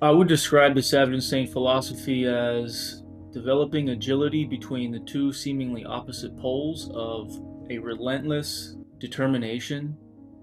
I would describe the Savage Insane philosophy as developing agility between the two seemingly opposite poles of a relentless determination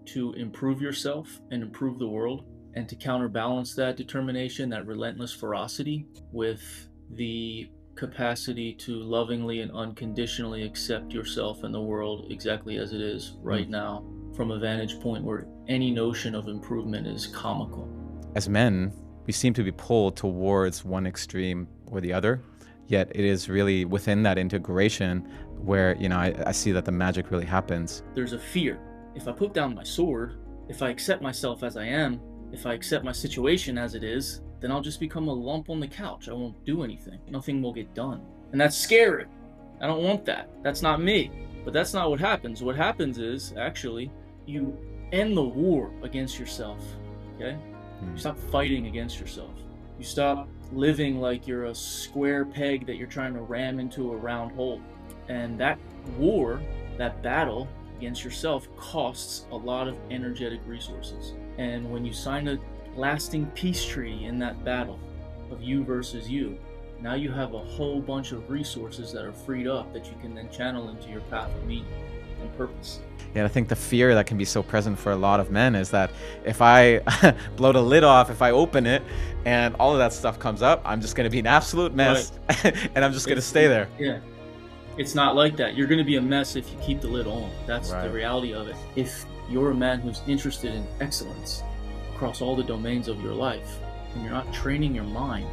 to improve yourself and improve the world, and to counterbalance that determination, that relentless ferocity, with the capacity to lovingly and unconditionally accept yourself and the world exactly as it is Mm. right now, from a vantage point where any notion of improvement is comical. As men, we seem to be pulled towards one extreme or the other, yet it is really within that integration where, I see that the magic really happens. There's a fear. If I put down my sword, if I accept myself as I am, if I accept my situation as it is, then I'll just become a lump on the couch. I won't do anything. Nothing will get done. And that's scary. I don't want that. That's not me. But that's not what happens. What happens is, actually, you end the war against yourself. Okay? You stop fighting against yourself. You stop living like you're a square peg that you're trying to ram into a round hole. And that war, that battle against yourself, costs a lot of energetic resources. And when you sign a lasting peace treaty in that battle of you versus you, now you have a whole bunch of resources that are freed up that you can then channel into your path of meaning and purpose. And I think the fear that can be so present for a lot of men is that if I blow the lid off, if I open it and all of that stuff comes up, I'm just going to be an absolute mess. And I'm just going to stay there. Yeah. It's not like that. You're going to be a mess if you keep the lid on. That's Right. the reality of it. If you're a man who's interested in excellence across all the domains of your life, and you're not training your mind,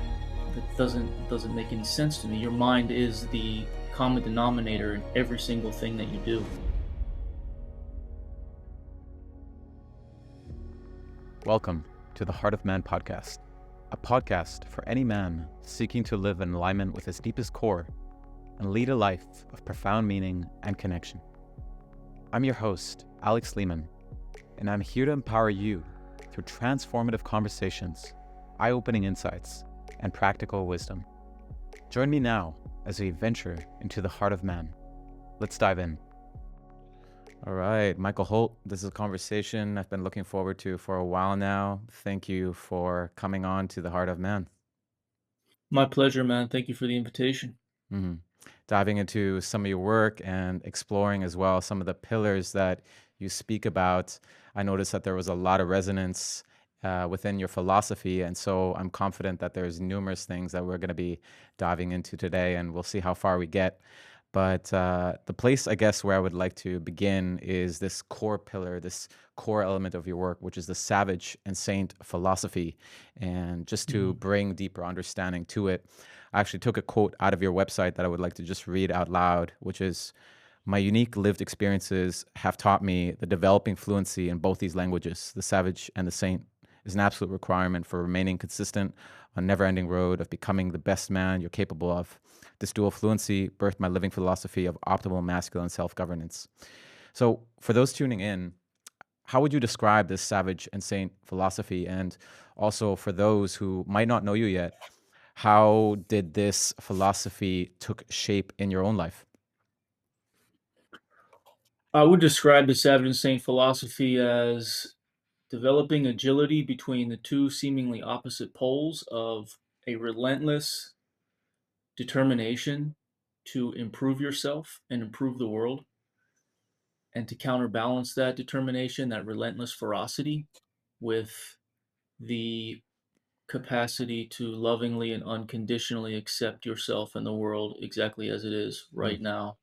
that doesn't make any sense to me. Your mind is the common denominator in every single thing that you do. Welcome to the Heart of Man podcast, a podcast for any man seeking to live in alignment with his deepest core and lead a life of profound meaning and connection. I'm your host, Alex Lehman, and I'm here to empower you through transformative conversations, eye-opening insights, and practical wisdom. Join me now as we venture into the heart of man. Let's dive in. All right, Michael Holt, this is a conversation I've been looking forward to for a while now. Thank you for coming on to the heart of man. My pleasure, man. Thank you for the invitation. Mm-hmm. Diving into some of your work and exploring as well some of the pillars that you speak about. I noticed that there was a lot of resonance within your philosophy, and so I'm confident that there's numerous things that we're going to be diving into today, and we'll see how far we get. But the place, I guess, where I would like to begin is this core pillar, this core element of your work, which is the Savage and Saint philosophy. And just to bring deeper understanding to it, I actually took a quote out of your website that I would like to just read out loud, which is, "My unique lived experiences have taught me that developing fluency in both these languages, the Savage and the Saint, is an absolute requirement for remaining consistent on a never-ending road of becoming the best man you're capable of. This dual fluency birthed my living philosophy of optimal masculine self-governance." So for those tuning in, how would you describe this Savage and Saint philosophy? And also for those who might not know you yet, how did this philosophy took shape in your own life? I would describe the Savage Insane philosophy as developing agility between the two seemingly opposite poles of a relentless determination to improve yourself and improve the world, and to counterbalance that determination, that relentless ferocity, with the capacity to lovingly and unconditionally accept yourself and the world exactly as it is Mm. right now,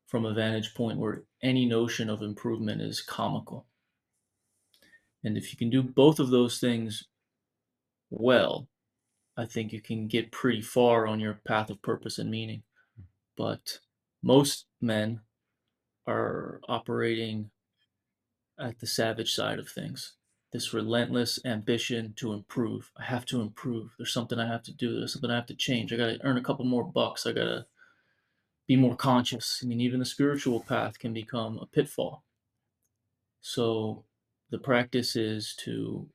from a vantage point where any notion of improvement is comical. And if you can do both of those things well, I think you can get pretty far on your path of purpose and meaning. But most men are operating at the savage side of things. This relentless ambition to improve. I have to improve. There's something I have to do. There's something I have to change. I got to earn a couple more bucks. I got to be more conscious. I mean, even the spiritual path can become a pitfall. So the practice is to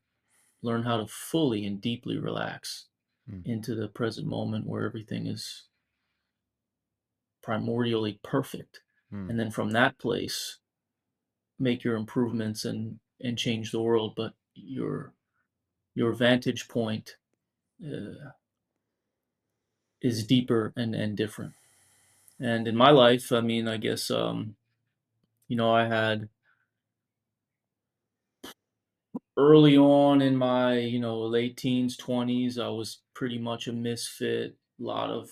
learn how to fully and deeply relax Mm. into the present moment where everything is primordially perfect. Mm. And then from that place, make your improvements and change the world. But your vantage point uh, is deeper and different. And in my life, I mean, I guess, I had early on in my, late teens, 20s, I was pretty much a misfit, a lot of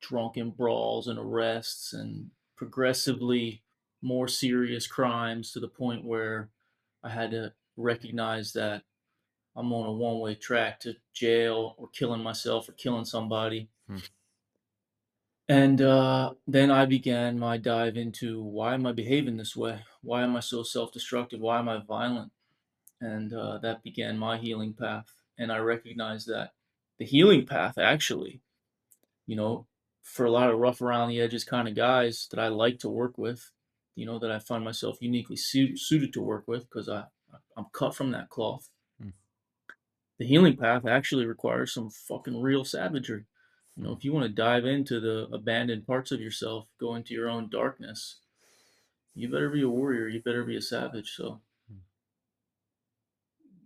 drunken brawls and arrests and progressively more serious crimes to the point where I had to recognize that I'm on a one-way track to jail or killing myself or killing somebody. Hmm. And then I began my dive into why am I behaving this way? Why am I so self-destructive? Why am I violent? And that began my healing path. And I recognized that the healing path, actually, you know, for a lot of rough around the edges kind of guys that I like to work with, that I find myself uniquely suited to work with because I'm cut from that cloth. Hmm. The healing path actually requires some fucking real savagery. Hmm. If you want to dive into the abandoned parts of yourself, go into your own darkness, you better be a warrior. You better be a savage. So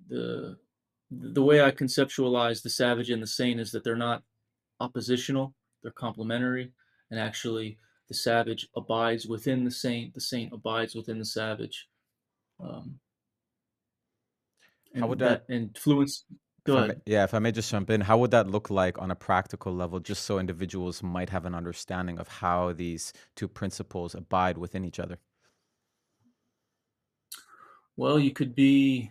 the the way I conceptualize the savage and the saint is that they're not oppositional, they're complementary, and actually the savage abides within the saint abides within the savage. Um, How would and that, that influence. if Go I may, ahead. yeah, if I may just jump in, how would that look like on a practical level, just so individuals might have an understanding of how these two principles abide within each other? Well, you could be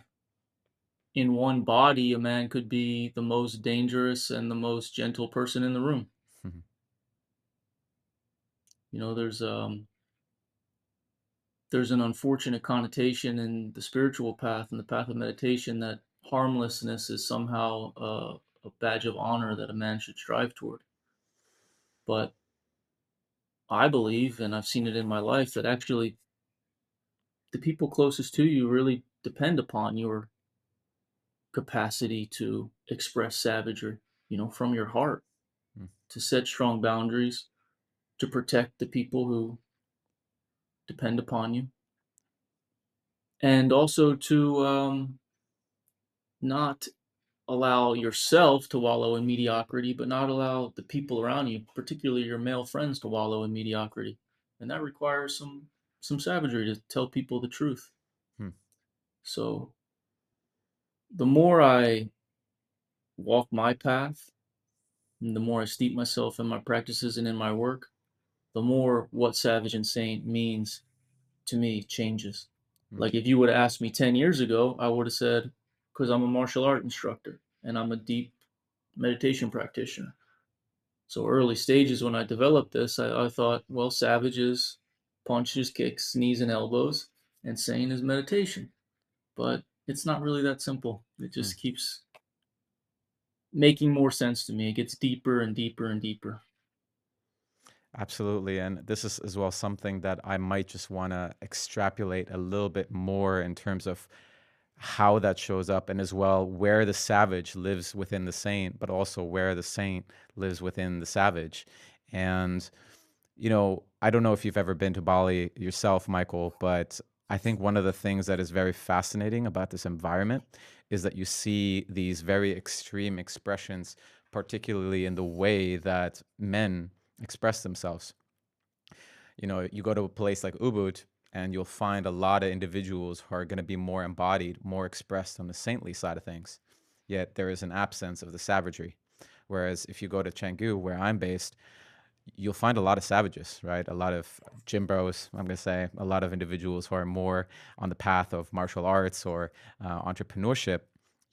in one body. A man could be the most dangerous and the most gentle person in the room. Mhm. There's an unfortunate connotation in the spiritual path and the path of meditation that harmlessness is somehow a badge of honor that a man should strive toward. But I believe, and I've seen it in my life, that actually the people closest to you really depend upon your capacity to express savagery, from your heart, Mm. to set strong boundaries, to protect the people who depend upon you, and also to not allow yourself to wallow in mediocrity, but not allow the people around you, particularly your male friends, to wallow in mediocrity. And that requires some savagery to tell people the truth. Hmm. So the more I walk my path, and the more I steep myself in my practices and in my work, the more what savage and saint means to me changes. Hmm. Like if you would have asked me 10 years ago, I would have said, because I'm a martial art instructor and I'm a deep meditation practitioner. So early stages when I developed this, I thought, well, savage is punches, kicks, knees, and elbows, and saint is meditation. But it's not really that simple. It Hmm. just keeps making more sense to me. It gets deeper and deeper and deeper. Absolutely. And this is as well something that I might just want to extrapolate a little bit more in terms of how that shows up, and as well where the savage lives within the saint, but also where the saint lives within the savage. And I don't know if you've ever been to Bali yourself, Michael, but I think one of the things that is very fascinating about this environment is that you see these very extreme expressions, particularly in the way that men express themselves. You go to a place like Ubud, and you'll find a lot of individuals who are going to be more embodied, more expressed on the saintly side of things. Yet there is an absence of the savagery. Whereas if you go to Canggu, where I'm based, you'll find a lot of savages, right? A lot of gym bros, I'm going to say, a lot of individuals who are more on the path of martial arts or entrepreneurship,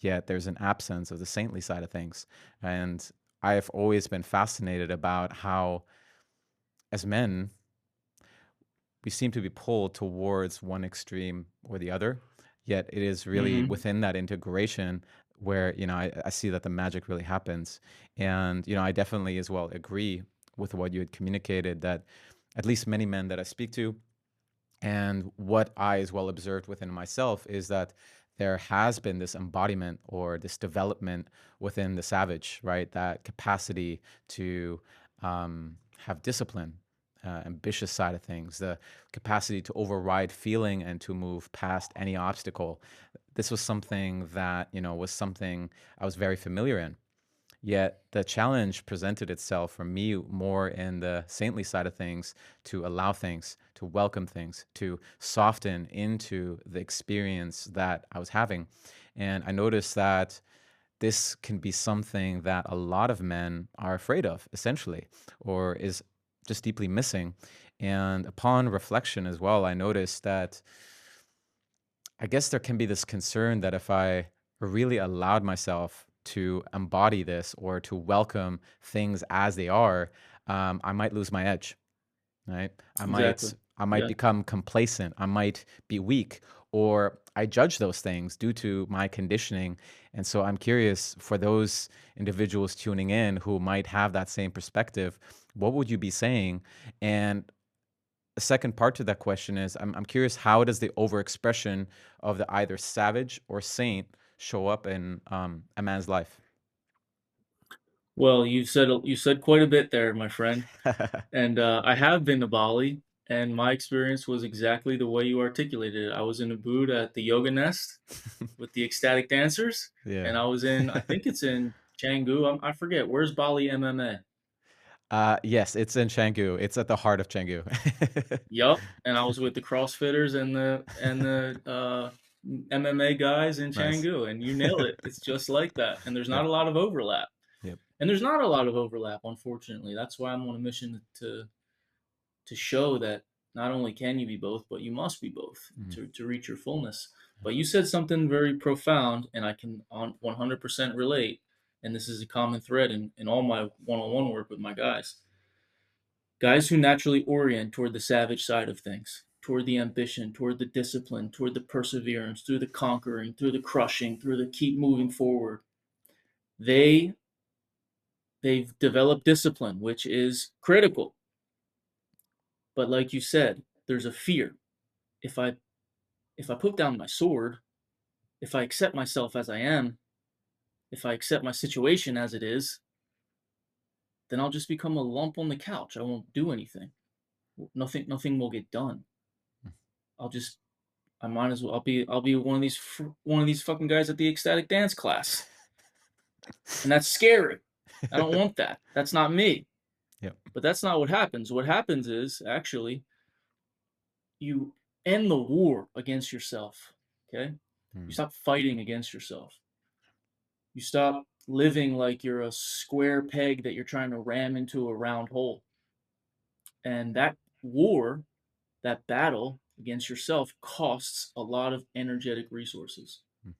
yet there's an absence of the saintly side of things. And I have always been fascinated about how, as men, we seem to be pulled towards one extreme or the other, yet it is really Mm-hmm. within that integration where I see that the magic really happens. And I definitely as well agree with what you had communicated, that at least many men that I speak to, and what I as well observed within myself, is that there has been this embodiment or this development within the savage, right? That capacity to have discipline, ambitious side of things, the capacity to override feeling and to move past any obstacle. This was something that, was something I was very familiar in. Yet the challenge presented itself for me more in the saintly side of things, to allow things, to welcome things, to soften into the experience that I was having. And I noticed that this can be something that a lot of men are afraid of, essentially, or is just deeply missing. And upon reflection as well, I noticed that I guess there can be this concern that if I really allowed myself to embody this or to welcome things as they are, I might lose my edge, right? Exactly. I might Yeah. become complacent. I might be weak, or I judge those things due to my conditioning. And so I'm curious, for those individuals tuning in who might have that same perspective, what would you be saying? And the second part to that question is, I'm curious, how does the overexpression of the either savage or saint show up in a man's life? Well, you said quite a bit there, my friend. And I have been to Bali, and my experience was exactly the way you articulated it. I was in a booth at the Yoga Nest with the ecstatic dancers, Yeah. and I was in, I think it's in Canggu. I forget where's Bali MMA. Yes, it's in Canggu. It's at the heart of Canggu. Yup, and I was with the CrossFitters and the MMA guys in Nice. Canggu, and you nailed it. It's just like that, and there's not Yep. a lot of overlap. Yep. And there's not a lot of overlap, unfortunately. That's why I'm on a mission to show that not only can you be both, but you must be both Mhm. to reach your fullness. But you said something very profound, and I can on 100% relate. And this is a common thread in all my one-on-one work with my guys. Guys who naturally orient toward the savage side of things, toward the ambition, toward the discipline, toward the perseverance, through the conquering, through the crushing, through the keep moving forward. They they've developed discipline, which is critical. But like you said, there's a fear. If I if I put down my sword, if I accept myself as I am, if I accept my situation as it is, then I'll just become a lump on the couch. I won't do anything. Nothing will get done. I'll just I might as well I'll be one of these fucking guys at the ecstatic dance class. And that's scary. I don't want that. That's not me. Yep. But that's not what happens. What happens is actually you end the war against yourself. Okay? You Mm, stop fighting against yourself. You stop living like you're a square peg that you're trying to ram into a round hole. And that war, that battle against yourself costs a lot of energetic resources. mm,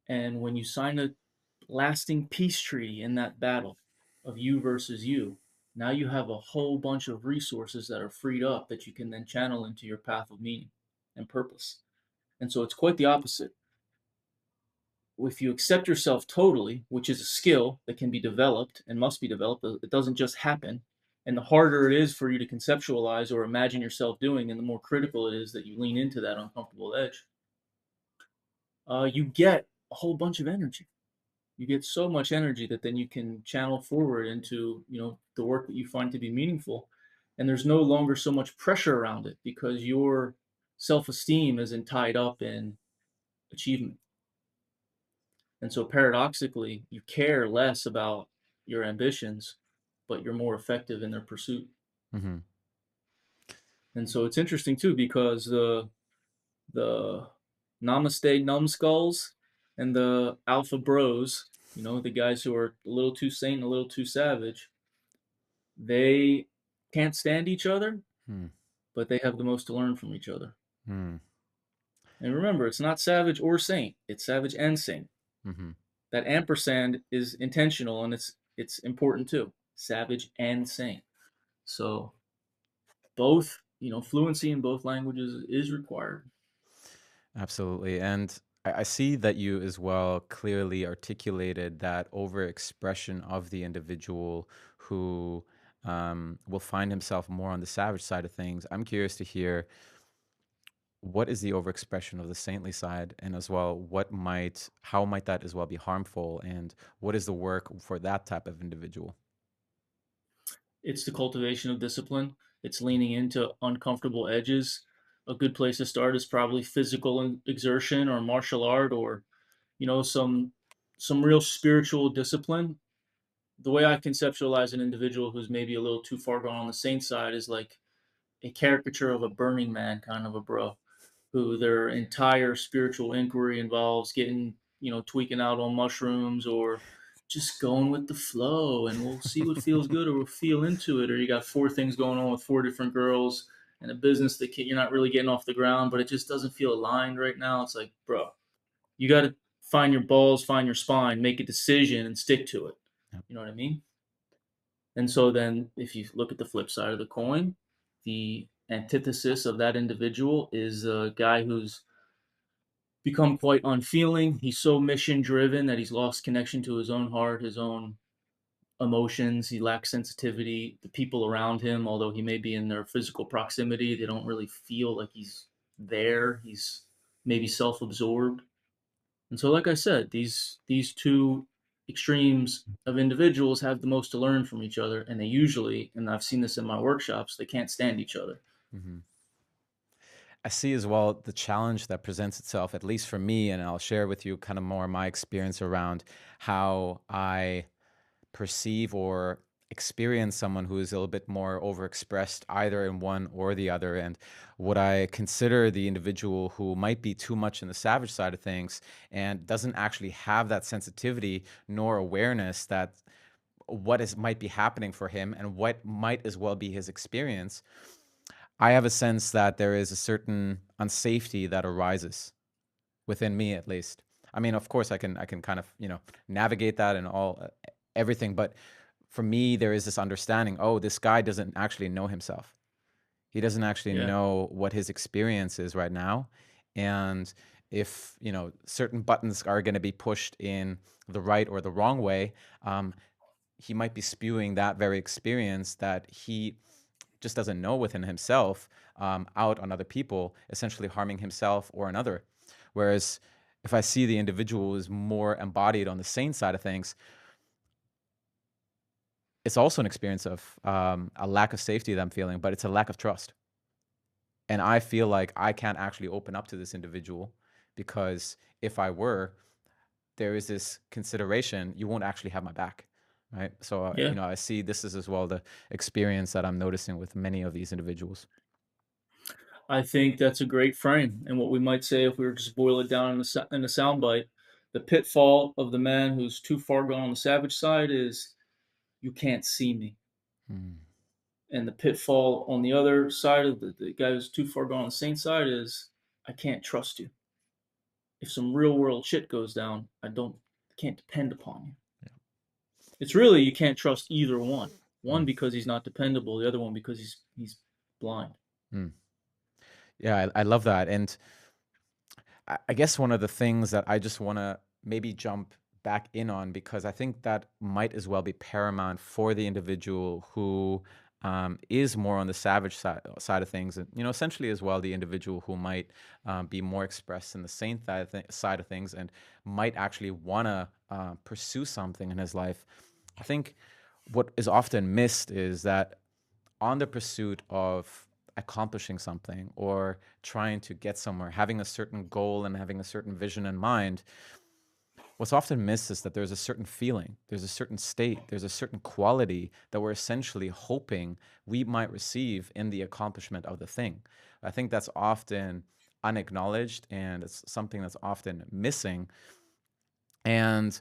And when you sign a lasting peace treaty in that battle of you versus you, now you have a whole bunch of resources that are freed up that you can then channel into your path of meaning and purpose. And so it's quite the opposite. If you accept yourself totally, which is a skill that can be developed and must be developed, it doesn't just happen. And the harder it is for you to conceptualize or imagine yourself doing, and the more critical it is that you lean into that uncomfortable edge, you get a whole bunch of energy. You get so much energy that then you can channel forward into the work that you find to be meaningful, and there's no longer so much pressure around it because your self-esteem isn't tied up in achievement. And so paradoxically, you care less about your ambitions, but you're more effective in their pursuit. mhm, And so it's interesting too because the namaste numbskulls and the alpha bros, the guys who are a little too sane, a little too savage, they can't stand each other, mm, but they have the most to learn from each other. mm, And remember, it's not savage or saint; it's savage and saint. mhm. That ampersand is intentional and it's important too. Savage and saint. So both, fluency in both languages is required. Absolutely. And I see that you as well clearly articulated that overexpression of the individual who will find himself more on the savage side of things. I'm curious to hear, what is the overexpression of the saintly side, and as well, how might that as well be harmful, and what is the work for that type of individual? It's the cultivation of discipline. It's leaning into uncomfortable edges. A good place to start is probably physical exertion or martial art or some real spiritual discipline. the way I conceptualize an individual who's maybe a little too far gone on the saint side is like a caricature of a Burning Man kind of a bro, who their entire spiritual inquiry involves getting, tweaking out on mushrooms or just going with the flow and we'll see what feels good or we'll feel into it. Or you got four things going on with four different girls and a business that you're not really getting off the ground, but it just doesn't feel aligned right now. It's like, bro, you got to find your balls, find your spine, make a decision and stick to it. Yep. You know what I mean? And so then if you look at the flip side of the coin, the antithesis of that individual is a guy who's become quite unfeeling. He's so mission driven that he's lost connection to his own heart, his own emotions. He lacks sensitivity. The people around him, although he may be in their physical proximity, they don't really feel like he's there. He's maybe self absorbed. And so, like I said, these two extremes of individuals have the most to learn from each other, and they usually, and I've seen this in my workshops, they can't stand each other. Mhm. I see as well the challenge that presents itself, at least for me, and I'll share with you kind of more my experience around how I perceive or experience someone who is a little bit more overexpressed either in one or the other. And what I consider the individual who might be too much in the savage side of things and doesn't actually have that sensitivity nor awareness that what is might be happening for him and what might as well be his experience. I have a sense that there is a certain unsafety that arises within me, at least. I mean, of course, I can kind of navigate that and all everything, but for me, there is this understanding. Oh, this guy doesn't actually know himself. He doesn't actually Yeah, know what his experience is right now, and if certain buttons are going to be pushed in the right or the wrong way, um, he might be spewing that very experience that he just doesn't know within himself, out on other people, essentially harming himself or another. Whereas if I see the individual is more embodied on the sane side of things, it's also an experience of a lack of safety that I'm feeling, but it's a lack of trust. And I feel like I can't actually open up to this individual because if I were, there is this consideration, you won't actually have my back. Right. So, yeah. I see this is as well the experience that I'm noticing with many of these individuals. I think that's a great frame. And what we might say, if we were to just boil it down in a sound bite, the pitfall of the man who's too far gone on the savage side is you can't see me. Mm, And the pitfall on the other side of the guy who's too far gone on the saint side is I can't trust you. If some real world shit goes down, can't depend upon you. It's really you can't trust either one. One mm, because he's not dependable, the other one because he's blind. mm. Yeah, I love that. And I guess one of the things that I just want to maybe jump back in on, because I think that might as well be paramount for the individual who is more on the savage side of things, and essentially as well the individual who might be more expressed in the sane side of things and might actually want to pursue something in his life. I think what is often missed is that on the pursuit of accomplishing something or trying to get somewhere, having a certain goal and having a certain vision in mind, what's often missed is that there's a certain feeling, there's a certain state, there's a certain quality that we're essentially hoping we might receive in the accomplishment of the thing. I think that's often unacknowledged and it's something that's often missing. And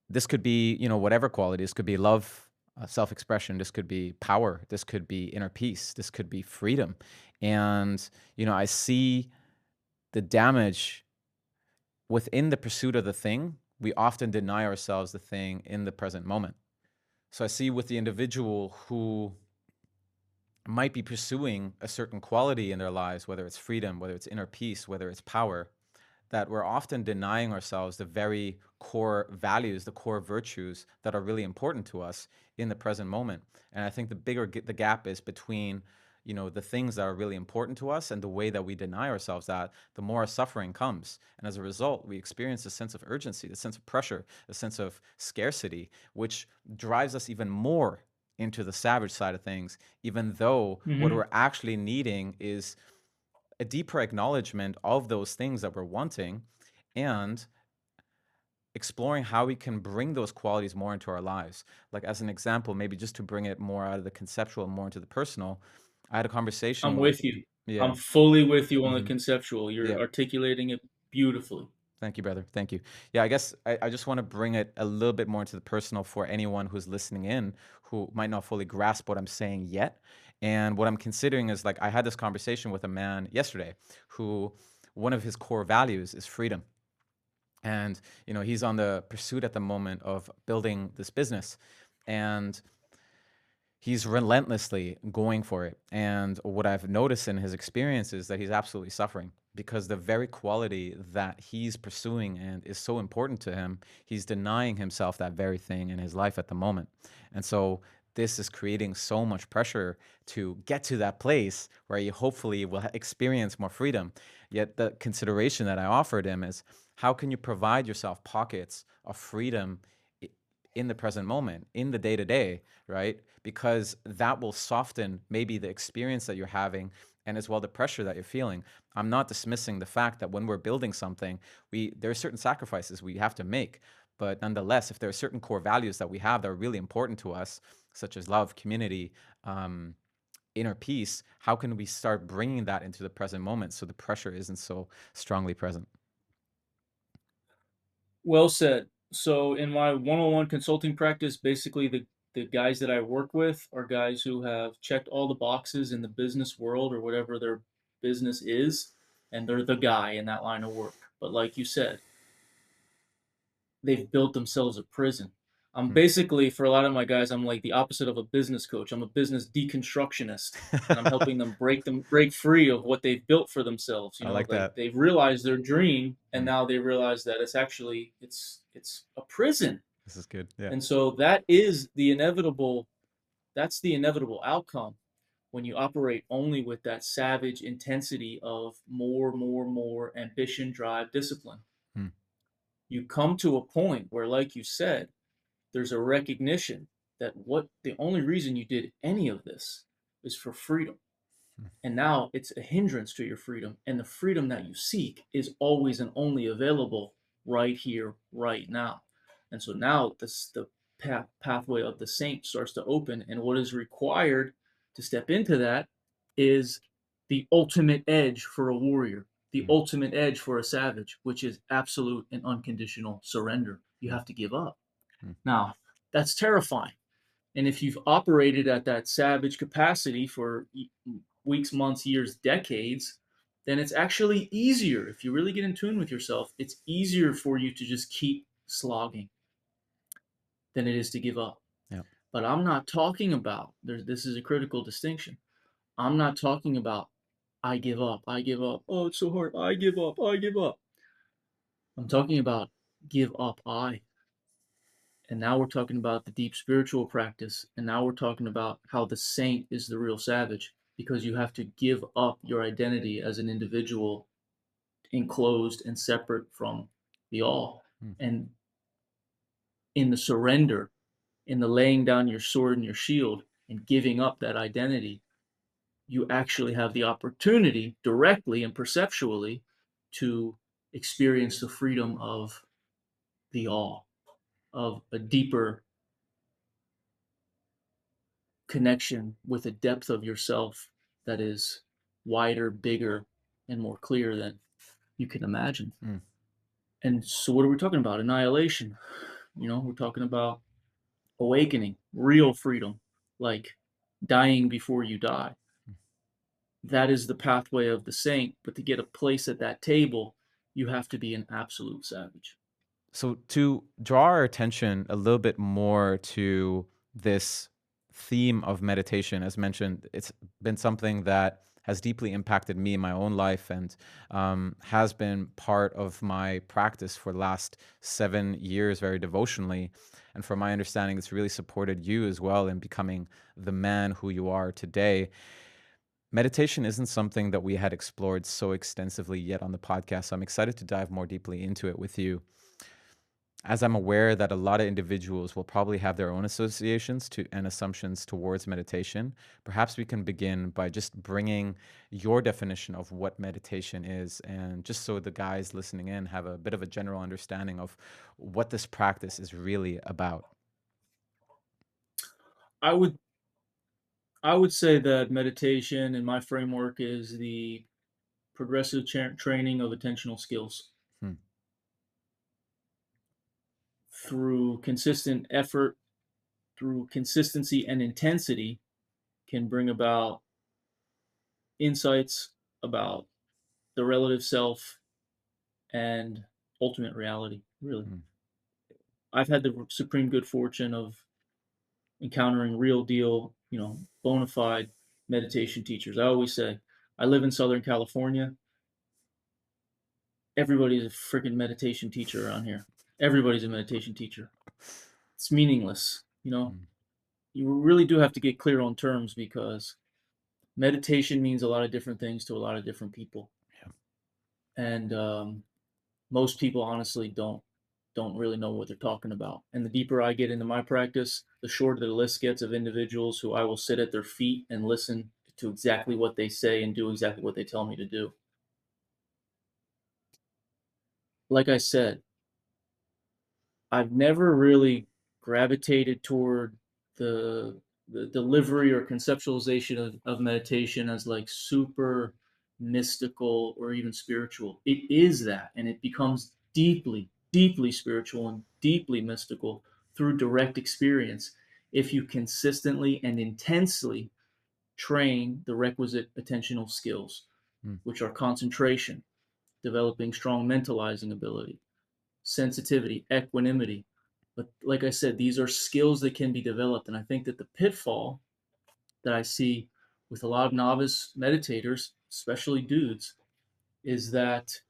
this could be, whatever quality. This could be love, self-expression. This could be power. This could be inner peace. This could be freedom. And, I see the damage within the pursuit of the thing. We often deny ourselves the thing in the present moment. So I see with the individual who might be pursuing a certain quality in their lives, whether it's freedom, whether it's inner peace, whether it's power, that we're often denying ourselves the very core values, the core virtues that are really important to us in the present moment. And I think the bigger the gap is between, the things that are really important to us and the way that we deny ourselves that, the more our suffering comes. And as a result, we experience a sense of urgency, a sense of pressure, a sense of scarcity, which drives us even more into the savage side of things, even though what Mm-hmm. we're actually needing is a deeper acknowledgement of those things that we're wanting and exploring how we can bring those qualities more into our lives. Like, as an example, maybe just to bring it more out of the conceptual and more into the personal, I had a I'm conversation with, with you. yeah, I'm fully with you on the hmm conceptual. You're yeah. articulating it beautifully. Thank you, brother. Thank you. Yeah, I guess I just want to bring it a little bit more into the personal for anyone who's listening in who might not fully grasp what I'm saying yet. And what I'm considering is, like, I had this conversation with a man yesterday who one of his core values is freedom. And, he's on the pursuit at the moment of building this business. And he's relentlessly going for it. And what I've noticed in his experience is that he's absolutely suffering because the very quality that he's pursuing and is so important to him, he's denying himself that very thing in his life at the moment. And so this is creating so much pressure to get to that place where he hopefully will experience more freedom. Yet the consideration that I offered him is, how can you provide yourself pockets of freedom in the present moment, in the day to day, right? Because that will soften maybe the experience that you're having and as well the pressure that you're feeling. I'm not dismissing the fact that when we're building something, there are certain sacrifices we have to make. But nonetheless, if there are certain core values that we have that are really important to us, such as love, community, um, inner peace, how can we start bringing that into the present moment so the pressure isn't so strongly present? Well said. So in my one-on-one consulting practice, basically the guys that I work with are guys who have checked all the boxes in the business world or whatever their business is, and they're the guy in that line of work. But like you said, they've built themselves a prison. I'm Mm. basically, for a lot of my guys, I'm like the opposite of a business coach. I'm a business deconstructionist, and I'm helping them break free of what they've built for themselves. I Like like that. they've realized their dream, and Mm. now they realize that it's a prison. This is good. Yeah. And so that is the inevitable. That's the inevitable outcome when you operate only with that savage intensity of more, more, more ambition, drive, discipline. Mm. You come to a point where, like you said, there's a recognition that what the only reason you did any of this is for freedom. Mm. And now it's a hindrance to your freedom. And the freedom that you seek is always and only available right here, right now. And so now the pathway of the saint starts to open. And what is required to step into that is the ultimate edge for a warrior, the Mm. ultimate edge for a savage, which is absolute and unconditional surrender. You Mm. have to give up. Mm. Now, that's terrifying. And if you've operated at that savage capacity for weeks, months, years, decades, then it's actually easier. If you really get in tune with yourself, it's easier for you to just keep slogging than it is to give up. Yeah. But I'm not talking about, this is a critical distinction. I'm not talking about, I give up, I give up. Oh, it's so hard. I give up, I give up. I'm talking about, give up, I. And now we're talking about the deep spiritual practice. And now we're talking about how the saint is the real savage because you have to give up your identity as an individual enclosed and separate from the all. Mm. And in the surrender, in the laying down your sword and your shield and giving up that identity, you actually have the opportunity directly and perceptually to experience the freedom of the all, of a deeper connection with a depth of yourself that is wider, bigger, and more clear than you can imagine. Mm. And so, what are we talking about? Annihilation. We're talking about awakening, real freedom, like dying before you die. That is the pathway of the saint. But to get a place at that table, you have to be an absolute savage. So to draw our attention a little bit more to this theme of meditation, as mentioned, it's been something that has deeply impacted me in my own life and has been part of my practice for the last 7 years very devotionally. And from my understanding, it's really supported you as well in becoming the man who you are today. Meditation isn't something that we had explored so extensively yet on the podcast. So I'm excited to dive more deeply into it with you. as I'm aware that a lot of individuals will probably have their own associations to and assumptions towards meditation, perhaps we can begin by just bringing your definition of what meditation is, and just so the guys listening in have a bit of a general understanding of what this practice is really about. I would I would say that meditation in my framework is the progressive training of attentional skills Hmm, through consistent effort, through consistency and intensity can bring about insights about the relative self and ultimate reality, really. hmm, I've had the supreme good fortune of encountering real deal, bona fide meditation teachers. I always say, I live in Southern California. Everybody's a freaking meditation teacher around here. Everybody's a meditation teacher. It's meaningless, hmm, You really do have to get clear on terms because meditation means a lot of different things to a lot of different people, yeah, and most people honestly don't really know what they're talking about. And the deeper I get into my practice, the shorter the list gets of individuals who I will sit at their feet and listen to exactly what they say and do exactly what they tell me to do. Like I said, I've never really gravitated toward the the delivery or conceptualization of meditation as like super mystical or even spiritual. It is that, and it becomes deeply, deeply spiritual and deeply mystical through direct experience if you consistently and intensely train the requisite attentional skills, hmm, which are concentration, developing strong mentalizing ability, sensitivity, equanimity. But like I said, these are skills that can be developed. And I think that the pitfall that I see with a lot of novice meditators, especially dudes, is that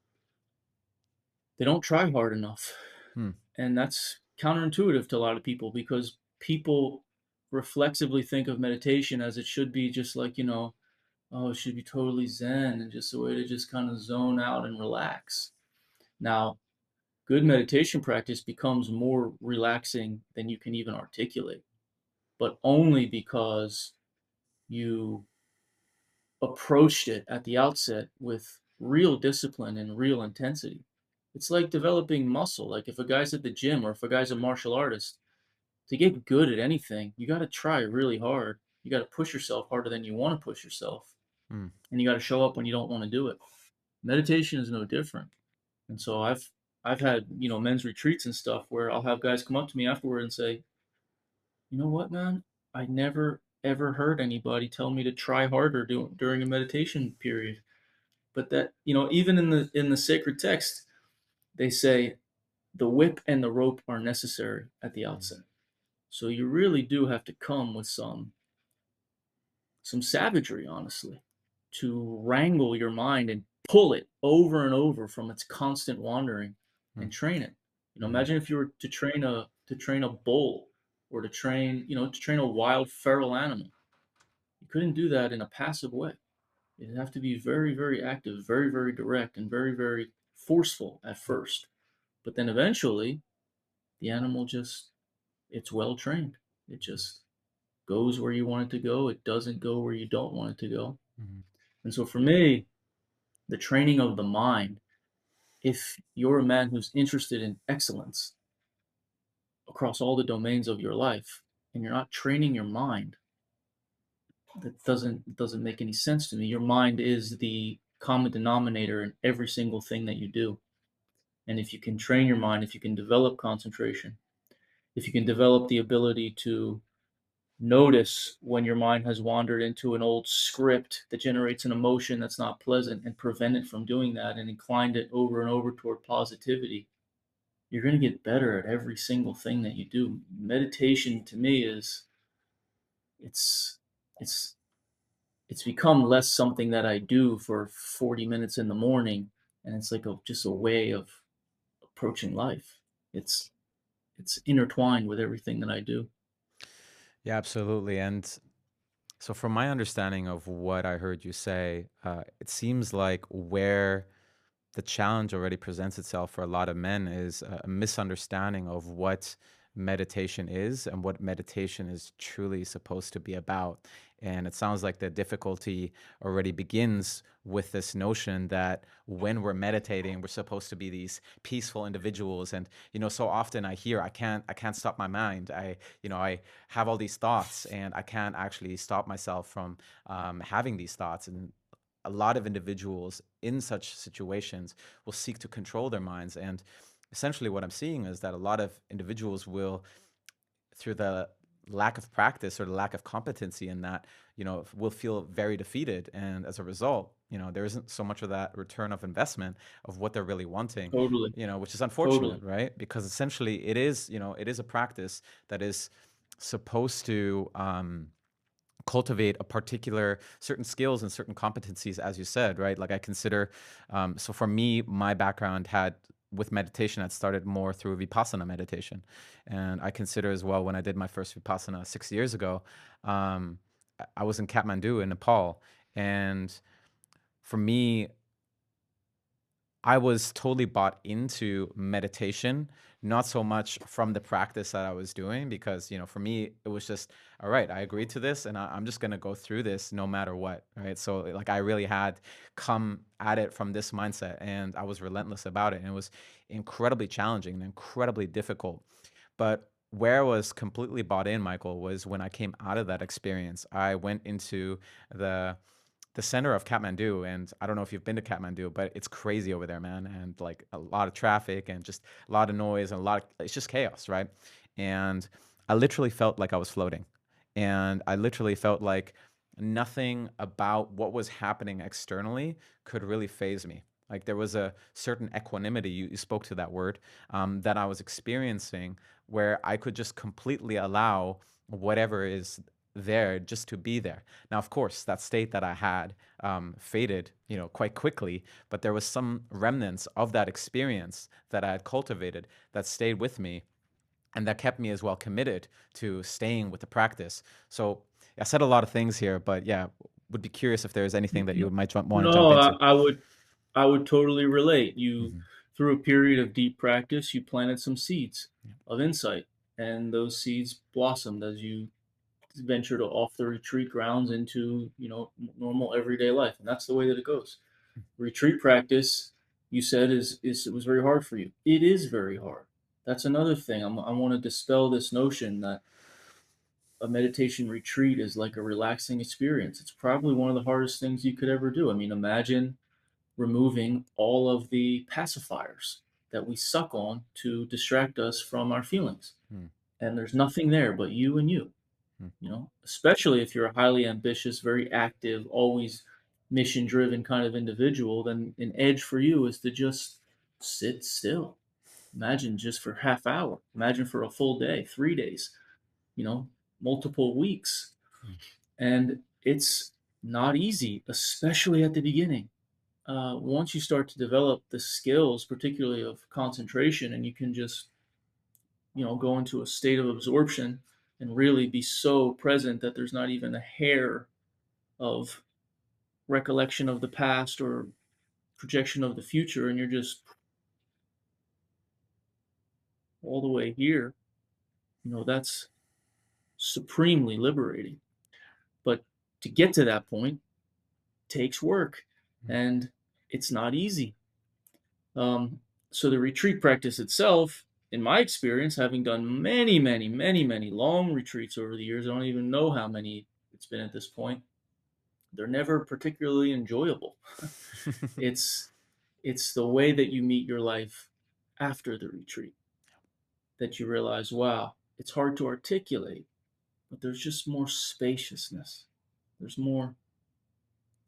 they don't try hard enough. hmm, And that's counterintuitive to a lot of people because people reflexively think of meditation as it should be just like, oh, it should be totally zen and just a way to just kind of zone out and relax. Now, good meditation practice becomes more relaxing than you can even articulate, but only because you approached it at the outset with real discipline and real intensity. It's like developing muscle. Like if a guy's at the gym or if a guy's a martial artist, to get good at anything, you got to try really hard. You got to push yourself harder than you want to push yourself. hmm. And you got to show up when you don't want to do it. Meditation is no different. And so I've had, men's retreats and stuff where I'll have guys come up to me afterward and say, "You know what, man? I never ever heard anybody tell me to try harder during a meditation period." But that, even in the sacred text, they say the whip and the rope are necessary at the Mm, outset. So you really do have to come with some savagery, honestly, to wrangle your mind and pull it over and over from its constant wandering mm, and train it. mhm, Imagine if you were to train a bull or to train a wild feral animal. You couldn't do that in a passive way. It'd have to be very, very active, very, very direct, and very, very forceful at first. But then eventually, the animal just it's well trained. It just goes where you want it to go. It doesn't go where you don't want it to go. mhm, And so for me, the training of the mind, if you're a man who's interested in excellence across all the domains of your life and you're not training your mind, that doesn't make any sense to me. Your mind is the common denominator in every single thing that you do. And if you can train your mind, if you can develop concentration, if you can develop the ability to notice when your mind has wandered into an old script that generates an emotion that's not pleasant and prevent it from doing that and incline it over and over toward positivity, you're going to get better at every single thing that you do. Meditation to me is it's it's it's become less something that I do for 40 minutes in the morning and it's like just a way of approaching life. It's it's intertwined with everything that I do. yeah, absolutely. And so, from my understanding of what I heard you say, it seems like where the challenge already presents itself for a lot of men is a misunderstanding of what meditation is and what meditation is truly supposed to be about. And it sounds like the difficulty already begins with this notion that when we're meditating, we're supposed to be these peaceful individuals. And, so often I hear, I can't stop my mind. I have all these thoughts and I can't actually stop myself from having these thoughts. And a lot of individuals in such situations will seek to control their minds. And essentially, what I'm seeing is that a lot of individuals will, through the lack of practice or the lack of competency in that, will feel very defeated. And as a result, there isn't so much of that return of investment of what they're really wanting, Totally. which is unfortunate, Totally. right? Because essentially it is a practice that is supposed to, cultivate a particular certain skills and certain competencies, as you said, right? Like I consider, so for me, my background had with meditation, had started more through Vipassana meditation. And I consider as well, when I did my first Vipassana 6 years ago, I was in Kathmandu in Nepal. And for me, I was totally bought into meditation, not so much from the practice that I was doing, because, for me, it was just, all right, I agreed to this and I'm just going to go through this no matter what. Right. So, like, I really had come at it from this mindset and I was relentless about it. And it was incredibly challenging and incredibly difficult. But where I was completely bought in, Michael, was when I came out of that experience. I went into the the center of Kathmandu, and I don't know if you've been to Kathmandu, but it's crazy over there, man. And like a lot of traffic and just a lot of noise and it's just chaos, right? And I literally felt like I was floating. And I literally felt like nothing about what was happening externally could really phase me. Like there was a certain equanimity, you spoke to that word, that I was experiencing where I could just completely allow whatever is there just to be there. Now, of course, that state that I had faded, quite quickly, but there was some remnants of that experience that I had cultivated that stayed with me and that kept me as well committed to staying with the practice. So I said a lot of things here, but yeah, would be curious if there's anything that you might want to jump No, into. I would totally relate. You, Hmm. through a period of deep practice, you planted some seeds of insight, and those seeds blossomed as you ventured off the retreat grounds into, normal everyday life, and that's the way that it goes. Retreat practice, you said, is it was very hard for you. It is very hard. That's another thing. I want to dispel this notion that a meditation retreat is like a relaxing experience. It's probably one of the hardest things you could ever do. I mean, imagine removing all of the pacifiers that we suck on to distract us from our feelings. Hmm. And there's nothing there but you and you, Hmm. especially if you're a highly ambitious, very active, always mission driven kind of individual, then an edge for you is to just sit still. Imagine just for half hour. Imagine for a full day, 3 days, you know, multiple weeks. Hmm. And it's not easy, especially at the beginning. Once you start to develop the skills, particularly of concentration, and you can just, go into a state of absorption and really be so present that there's not even a hair of recollection of the past or projection of the future, and you're just all the way here, that's supremely liberating. But to get to that point takes work, Hmm. and it's not easy. So the retreat practice itself, in my experience, having done many, many, many, many long retreats over the years, I don't even know how many it's been at this point. They're never particularly enjoyable. It's it's the way that you meet your life after the retreat that you realize, wow, it's hard to articulate, but there's just more spaciousness. There's more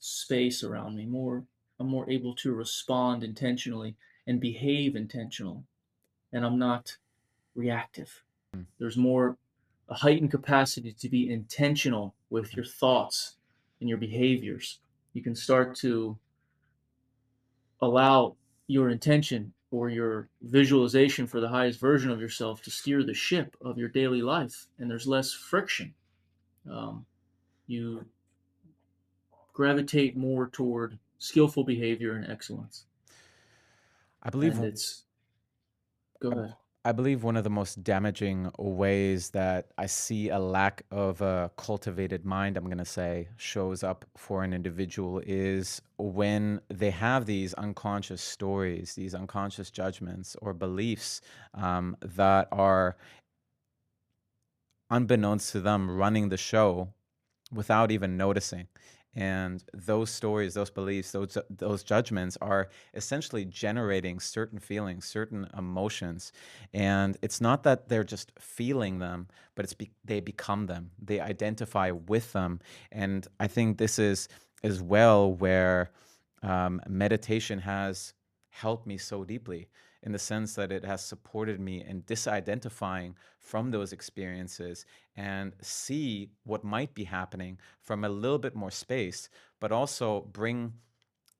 space around me, more I'm more able to respond intentionally and behave intentionally. And I'm not reactive. There's more a heightened capacity to be intentional with your thoughts and your behaviors. You can start to allow your intention or your visualization for the highest version of yourself to steer the ship of your daily life, and there's less friction. You gravitate more toward skillful behavior and excellence. I believe And it's go I ahead. I believe one of the most damaging ways that I see a lack of a cultivated mind, I'm going to say, shows up for an individual is when they have these unconscious stories, these unconscious judgments or beliefs that are unbeknownst to them running the show without even noticing. And those stories, those beliefs, those judgments are essentially generating certain feelings, certain emotions. And it's not that they're just feeling them, but they become them. They identify with them. And I think this is as well where meditation has helped me so deeply, in the sense that it has supported me in disidentifying from those experiences and see what might be happening from a little bit more space, but also bring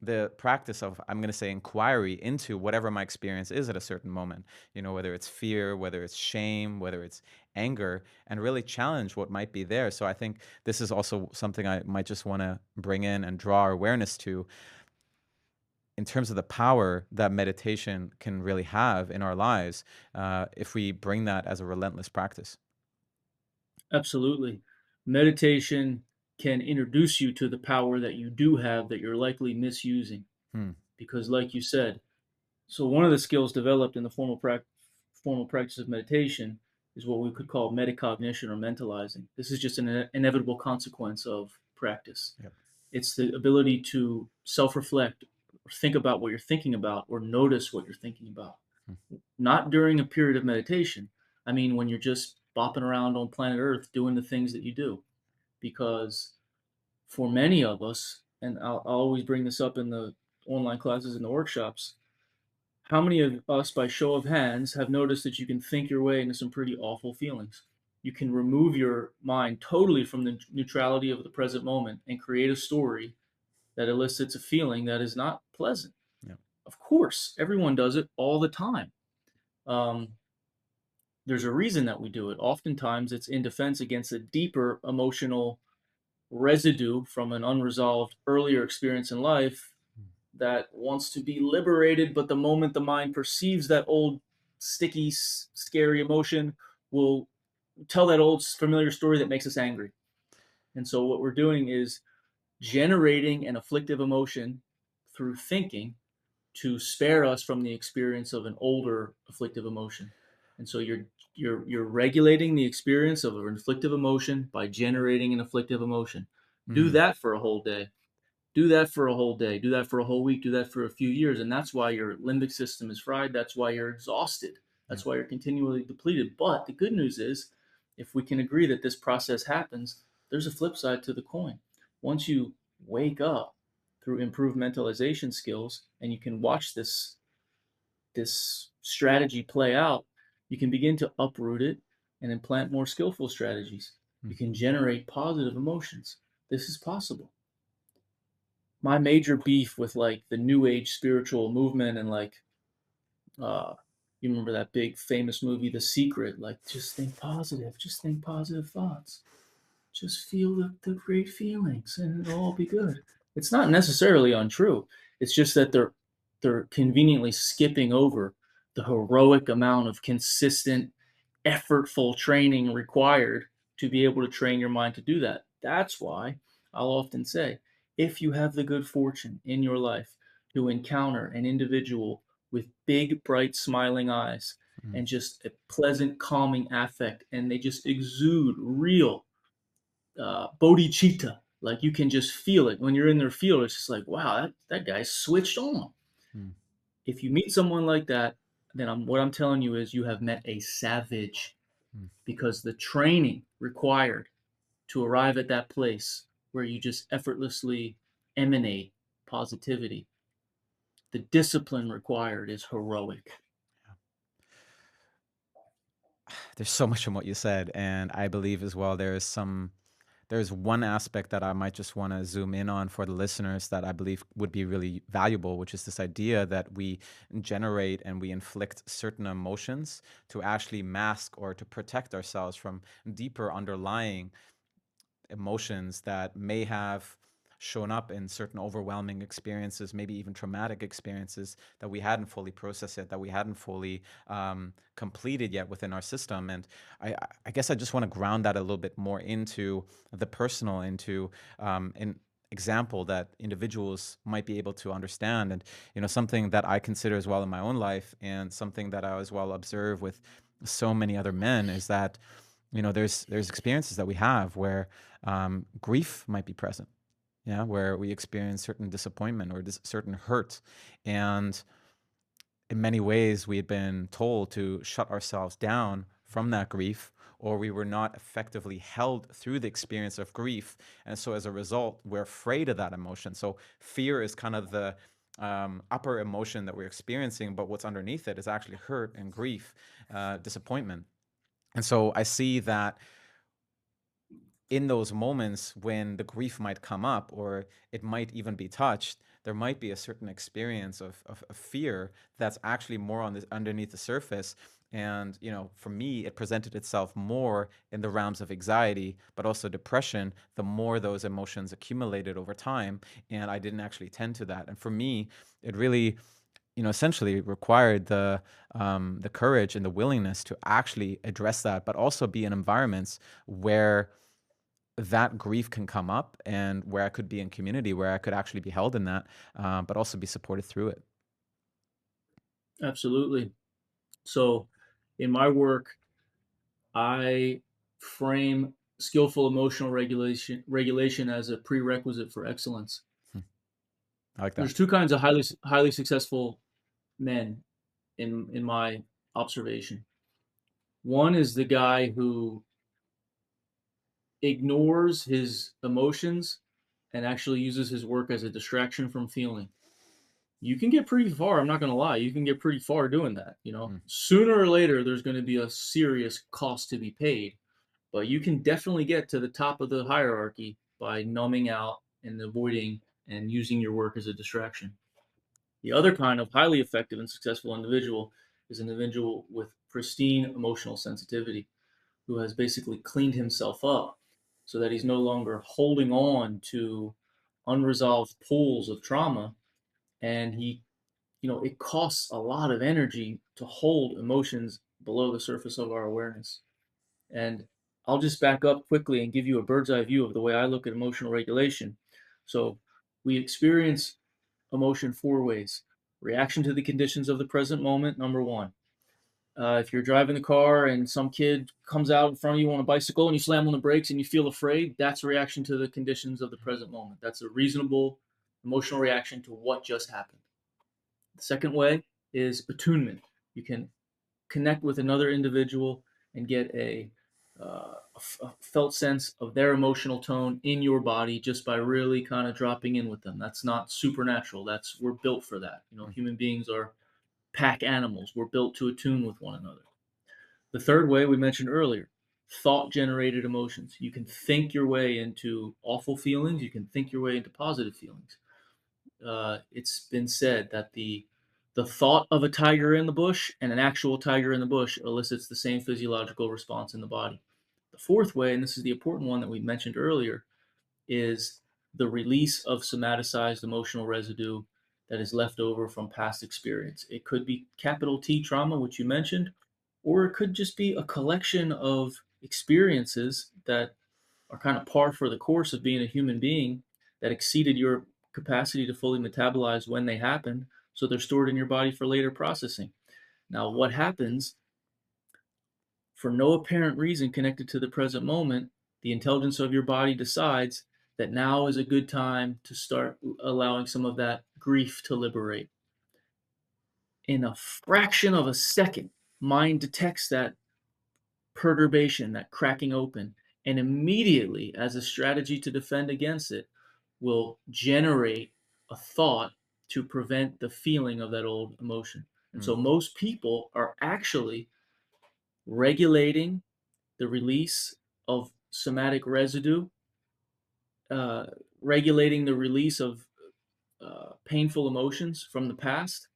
the practice of, I'm going to say, inquiry into whatever my experience is at a certain moment, whether it's fear, whether it's shame, whether it's anger, and really challenge what might be there. So I think this is also something I might just want to bring in and draw our awareness to, in terms of the power that meditation can really have in our lives, if we bring that as a relentless practice. Absolutely. Meditation can introduce you to the power that you do have that you're likely misusing. Hmm. Because, like you said, so one of the skills developed in the formal practice of meditation is what we could call metacognition or mentalizing. This is just an inevitable consequence of practice. Yep. It's the ability to self reflect or think about what you're thinking about or notice what you're thinking about. Hmm. Not during a period of meditation. I mean, when you're just bopping around on planet Earth doing the things that you do. Because for many of us, and I'll always bring this up in the online classes and the workshops, how many of us, by show of hands, have noticed that you can think your way into some pretty awful feelings? You can remove your mind totally from the neutrality of the present moment and create a story that elicits a feeling that is not pleasant. Yep. Of course, everyone does it all the time. Um, there's a reason that we do it. Oftentimes, it's in defense against a deeper emotional residue from an unresolved earlier experience in life that wants to be liberated, but the moment the mind perceives that old sticky, scary emotion, will tell that old familiar story that makes us angry. And so what we're doing is generating an afflictive emotion through thinking to spare us from the experience of an older afflictive emotion. And so you're regulating the experience of an afflictive emotion by generating an afflictive emotion. Do Mm. that for a whole day. Do that for a whole day. Do that for a whole week. Do that for a few years. And that's why your limbic system is fried. That's why you're exhausted. Yep. That's why you're continually depleted. But the good news is, if we can agree that this process happens, there's a flip side to the coin. Once you wake up through improved mentalization skills and you can watch this strategy play out, you can begin to uproot it and implant more skillful strategies. Mm. You can generate positive emotions. This is possible. My major beef with like the new age spiritual movement and like uh you remember that big famous movie The Secret, like just think positive thoughts, just feel the great feelings and it'll all be good. It's not necessarily untrue. It's just that they're conveniently skipping over the heroic amount of consistent, effortful training required to be able to train your mind to do that. That's why I'll often say, if you have the good fortune in your life to encounter an individual with big, bright, smiling eyes Mm. and just a pleasant, calming affect, and they just exude real bodhicitta. Like you can just feel it when you're in their field. It's just like, wow, that guy's switched on. Mm. If you meet someone like that, then what I'm telling you is you have met a savage, Mm. because the training required to arrive at that place where you just effortlessly emanate positivity, the discipline required is heroic. There's so much in what you said, and I believe as well there's one aspect that I might just want to zoom in on for the listeners that I believe would be really valuable, which is this idea that we generate and we inflict certain emotions to actually mask or to protect ourselves from deeper underlying emotions that may have shown up in certain overwhelming experiences, maybe even traumatic experiences that we hadn't fully processed yet, that we hadn't fully completed yet within our system. And I guess I just want to ground that a little bit more into the personal, into an example that individuals might be able to understand. And, something that I consider as well in my own life, and something that I as well observe with so many other men, is that there's experiences that we have where grief might be present, yeah, where we experience certain disappointment or certain hurt, and in many ways we had been told to shut ourselves down from that grief, or we were not effectively held through the experience of grief, and so as a result we're afraid of that emotion. So fear is kind of the upper emotion that we're experiencing, but what's underneath it is actually hurt and grief, disappointment. And so I see that in those moments when the grief might come up, or it might even be touched, there might be a certain experience of fear that's actually more on the underneath the surface. And for me, it presented itself more in the realms of anxiety, but also depression, the more those emotions accumulated over time, and I didn't actually tend to that. And for me, it really essentially required the courage and the willingness to actually address that, but also be in environments where that grief can come up, and where I could be in community, where I could actually be held in that, but also be supported through it. Absolutely. So, in my work, I frame skillful emotional regulation as a prerequisite for excellence. Hmm. I like that. There's two kinds of highly successful men in my observation. One is the guy who ignores his emotions and actually uses his work as a distraction from feeling. You can get pretty far, I'm not going to lie. You can get pretty far doing that, you know. Mm, Sooner or later there's going to be a serious cost to be paid, but you can definitely get to the top of the hierarchy by numbing out and avoiding and using your work as a distraction. The other kind of highly effective and successful individual is an individual with pristine emotional sensitivity who has basically cleaned himself up so that he's no longer holding on to unresolved pools of trauma. And it costs a lot of energy to hold emotions below the surface of our awareness. And I'll just back up quickly and give you a bird's eye view of the way I look at emotional regulation. So we experience emotion four ways: reaction to the conditions of the present moment, number one. If you're driving the car and some kid comes out in front of you on a bicycle and you slam on the brakes and you feel afraid, that's a reaction to the conditions of the present moment. That's a reasonable emotional reaction to what just happened. The second way is attunement. You can connect with another individual and get a felt sense of their emotional tone in your body just by really kind of dropping in with them. That's not supernatural. We're built for that. mm, Human beings are pack animals. We're built to attune with one another. The third way we mentioned earlier, thought generated emotions. You can think your way into awful feelings, you can think your way into positive feelings. It's been said that the thought of a tiger in the bush and an actual tiger in the bush elicits the same physiological response in the body. The fourth way, and this is the important one that we mentioned earlier, is the release of somaticized emotional residue that is left over from past experience. It could be capital T trauma, which you mentioned, or it could just be a collection of experiences that are kind of par for the course of being a human being that exceeded your capacity to fully metabolize when they happened. So they're stored in your body for later processing. Now, what happens for no apparent reason connected to the present moment, the intelligence of your body decides that now is a good time to start allowing some of that grief to liberate. In a fraction of a second, mind detects that perturbation, that cracking open, and immediately, as a strategy to defend against it, will generate a thought to prevent the feeling of that old emotion. And mm, so most people are actually regulating the release of somatic residue, uh, regulating the release of painful emotions from the past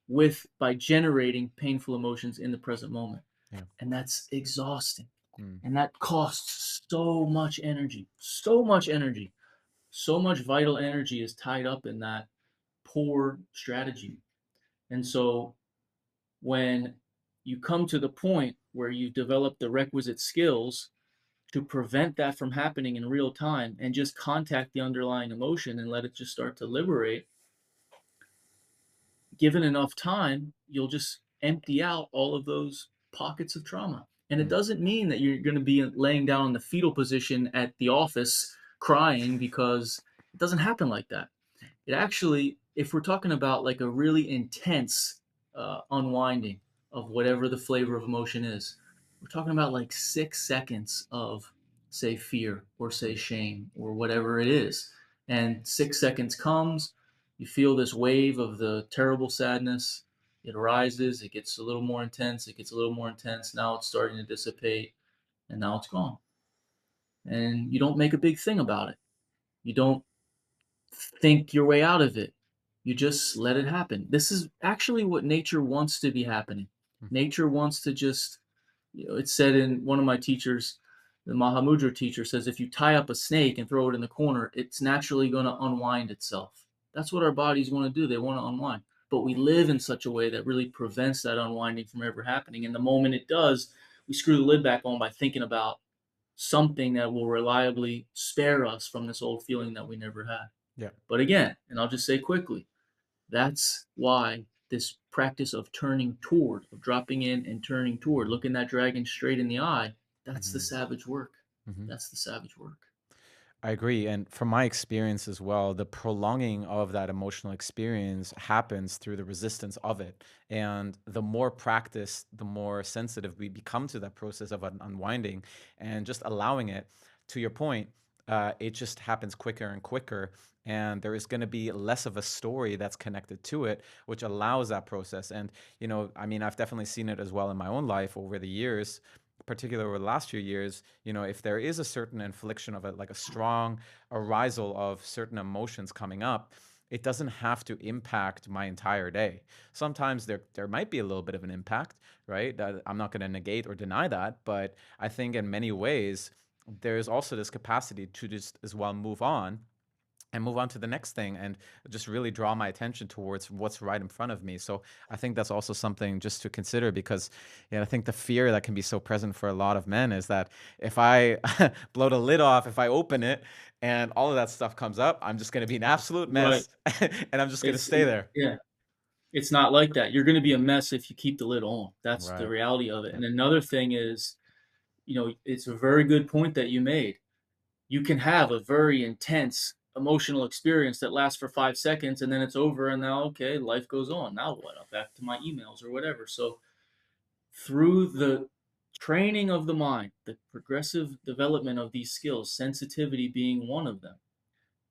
with by generating painful emotions in the present moment. yeah. And that's exhausting. Mm, And that costs so much energy, so much energy. So much vital energy is tied up in that poor strategy. And so when you come to the point where you develop the requisite skills to prevent that from happening in real time and just contact the underlying emotion and let it just start to liberate, given enough time, you'll just empty out all of those pockets of trauma. And it Mm, doesn't mean that you're going to be laying down in the fetal position at the office crying, because it doesn't happen like that. It actually, if we're talking about like a really intense unwinding of whatever the flavor of emotion is, we're talking about like 6 seconds of, say, fear or say mm, shame or whatever it is. And 6 seconds comes, you feel this wave of the terrible sadness. It arises, it gets a little more intense, it gets a little more intense. Now it's starting to dissipate, and now it's gone. And you don't make a big thing about it. You don't think your way out of it. You just let it happen. This is actually what nature wants to be happening. mm, Nature wants to just, it's said in one of my teachers, the Mahamudra teacher says, if you tie up a snake and throw it in the corner, it's naturally going to unwind itself. That's what our bodies want to do. They want to unwind. But we live in such a way that really prevents that unwinding from ever happening. And the moment it does, we screw the lid back on by thinking about something that will reliably spare us from this old feeling that we never had. yeah. But again, and I'll just say quickly, that's why this practice of turning toward, of dropping in and turning toward, looking that dragon straight in the eye, that's the Hmm. savage work. Hmm. That's the savage work. I agree. And from my experience as well, the prolonging of that emotional experience happens through the resistance of it. And the more practice, the more sensitive we become to that process of unwinding and just allowing it. To your point, it just happens quicker and quicker. And there is going to be less of a story that's connected to it, which allows that process. And, I mean, I've definitely seen it as well in my own life over the years, particularly over the last few years. If there is a certain infliction of it, like a strong arisal of certain emotions coming up, it doesn't have to impact my entire day. Sometimes there might be a little bit of an impact, right? I'm not going to negate or deny that, but I think in many ways there's also this capacity to just as well move on and move on to the next thing and just really draw my attention towards what's right in front of me. So I think that's also something just to consider, because I think the fear that can be so present for a lot of men is that if I blow the lid off, if I open it and all of that stuff comes up, I'm just going to be an absolute Right. mess and I'm just going to stay there. Yeah. It's not like that. You're going to be a mess if you keep the lid on. That's the Right. reality of it. Yep. And another thing is, it's a very good point that you made. You can have a very intense emotional experience that lasts for 5 seconds and then it's over, and now, okay, life goes on. Now what? I'm back to my emails or whatever. So through the training of the mind, the progressive development of these skills, sensitivity being one of them,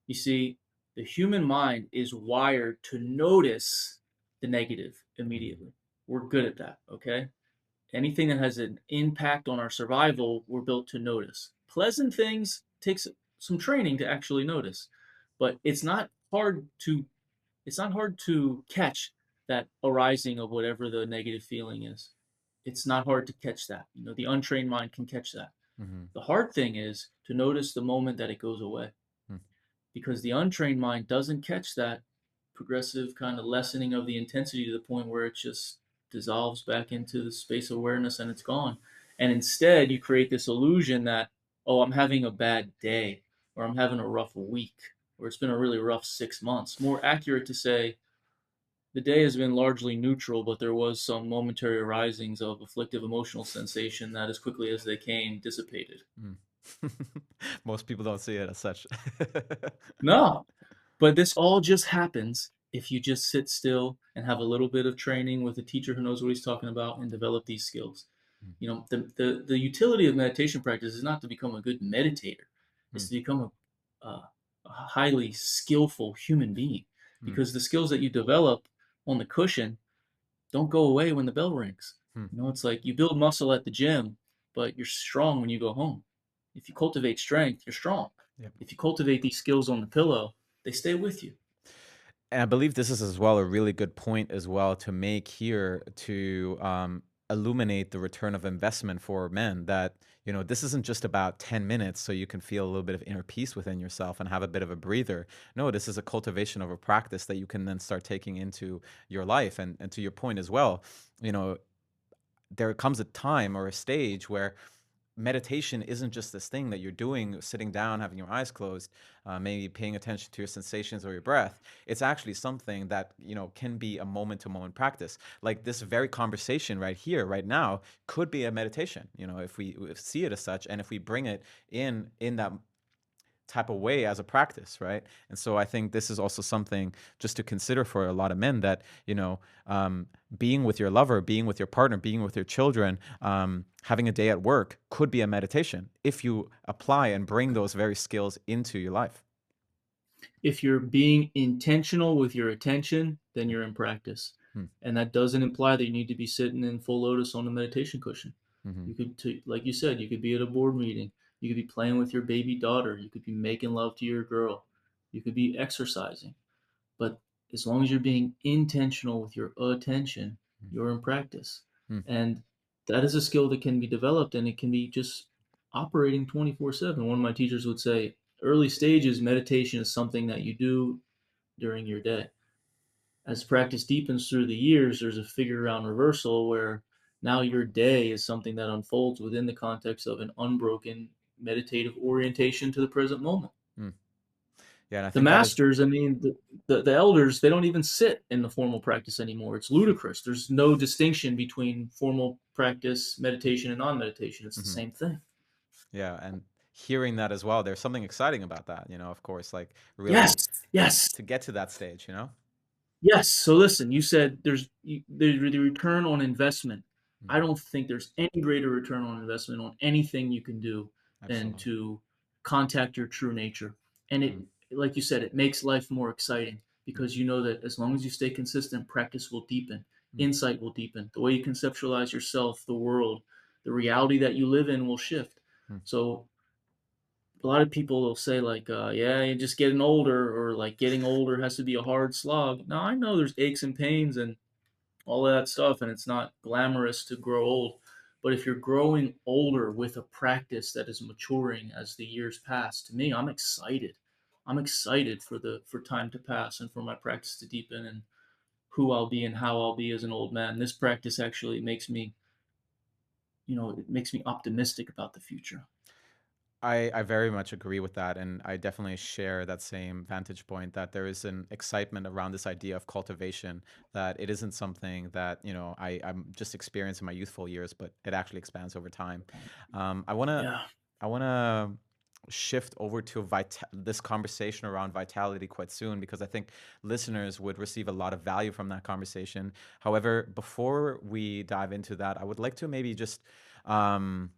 you see, the human mind is wired to notice the negative Mhm. immediately. We're good at that, okay? Anything that has an impact on our survival, we're built to notice. Pleasant things takes some training to actually notice, but it's not hard to catch that arising of whatever the negative feeling is. It's not hard to catch that. The untrained mind can catch that. Mhm. The hard thing is to notice the moment that it goes away, Mm. because the untrained mind doesn't catch that progressive kind of lessening of the intensity to the point where it just dissolves back into the space of awareness and it's gone. And instead, you create this illusion that, oh, I'm having a bad day, or I'm having a rough week, or it's been a really rough 6 months. More accurate to say, the day has been largely neutral, but there was some momentary arisings of afflictive emotional sensation that, as quickly as they came, dissipated. Mm. Most people don't see it as such. No, but this all just happens if you just sit still and have a little bit of training with a teacher who knows what he's talking about and develop these skills. Mm. The utility of meditation practice is not to become a good meditator. It's Mm. to become a highly skillful human being, Mm. because the skills that you develop on the cushion don't go away when the bell rings. Mm. It's like you build muscle at the gym, but you're strong when you go home. If you cultivate strength, you're strong. Yep. If you cultivate these skills on the pillow, they stay with you. And I believe this is as well a really good point as well to make here to illuminate the return of investment for men, that this isn't just about 10 minutes so you can feel a little bit of inner peace within yourself and have a bit of a breather. No, this is a cultivation of a practice that you can then start taking into your life. And to your point as well, you know there comes a time or a stage where meditation isn't just this thing that you're doing sitting down, having your eyes closed, maybe paying attention to your sensations or your breath. It's actually something that can be a moment to moment practice. Like this very conversation right here right now could be a meditation, if we see it as such, and if we bring it in that type of way as a practice, right? And so I think this is also something just to consider for a lot of men, that being with your lover, being with your partner, being with your children, having a day at work could be a meditation if you apply and bring those very skills into your life. If you're being intentional with your attention, then Mm, you're in practice. mm, And that doesn't imply that you need to be sitting in full lotus on a meditation cushion. mhm, You could, like you said, you could be at a board meeting. You could be playing with your baby daughter. You could be making love to your girl. You could be exercising. But as long as you're being intentional with your attention, mm, you're in practice. mm, And that is a skill that can be developed, and it can be just operating 24/7. One of my teachers would say, early stages meditation is something that you do during your day. As practice deepens through the years, there's a figure around reversal where now your day is something that unfolds within the context of an unbroken meditative orientation to the present moment. mm. Yeah, and I The think that is. masters, I mean, the elders, they don't even sit in the formal practice anymore. It's ludicrous. There's no distinction between formal practice, meditation, and non-meditation. It's the Mhm. same thing. Yeah, and hearing that as well, there's something exciting about that, of course, like Yes, really yes, to get to that stage. yes. So listen, you said the return on investment. I Mhm. don't think there's any greater return on investment on anything you can do than Absolutely. to contact your true nature. And Mm, like you said, it makes life more exciting mm, because you know that as long as you stay consistent, practice will deepen, mm, insight will deepen, the way you conceptualize yourself, the world, the reality that you live in will shift. mm, So a lot of people will say like, yeah, you're just getting older, or like getting older has to be a hard slog. Now I know there's aches and pains and all of that stuff, and it's not glamorous to grow old. But if you're growing older with a practice that is maturing as the years pass, to me, I'm excited. I'm excited for time to pass and for my practice to deepen and who I'll be and how I'll be as an old man. This practice actually makes me, it makes me optimistic about the future. I very much agree with that, and I definitely share that same vantage point, that there is an excitement around this idea of cultivation, that it isn't something that, I'm just experiencing in my youthful years, but it actually expands over time. I wanna Yeah. I wanna shift over to this conversation around vitality quite soon, because I think listeners would receive a lot of value from that conversation. However, before we dive into that, I would like to maybe just um,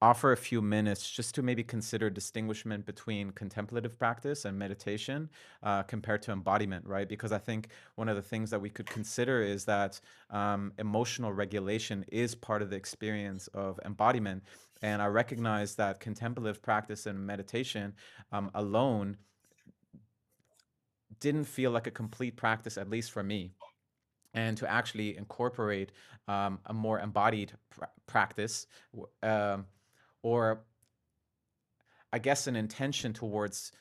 offer a few minutes just to maybe consider distinguishment between contemplative practice and meditation, compared to embodiment, right? Because I think one of the things that we could consider is that emotional regulation is part of the experience of embodiment. And I recognize that contemplative practice and meditation alone didn't feel like a complete practice, at least for me. And to actually incorporate a more embodied practice, or I guess an intention towards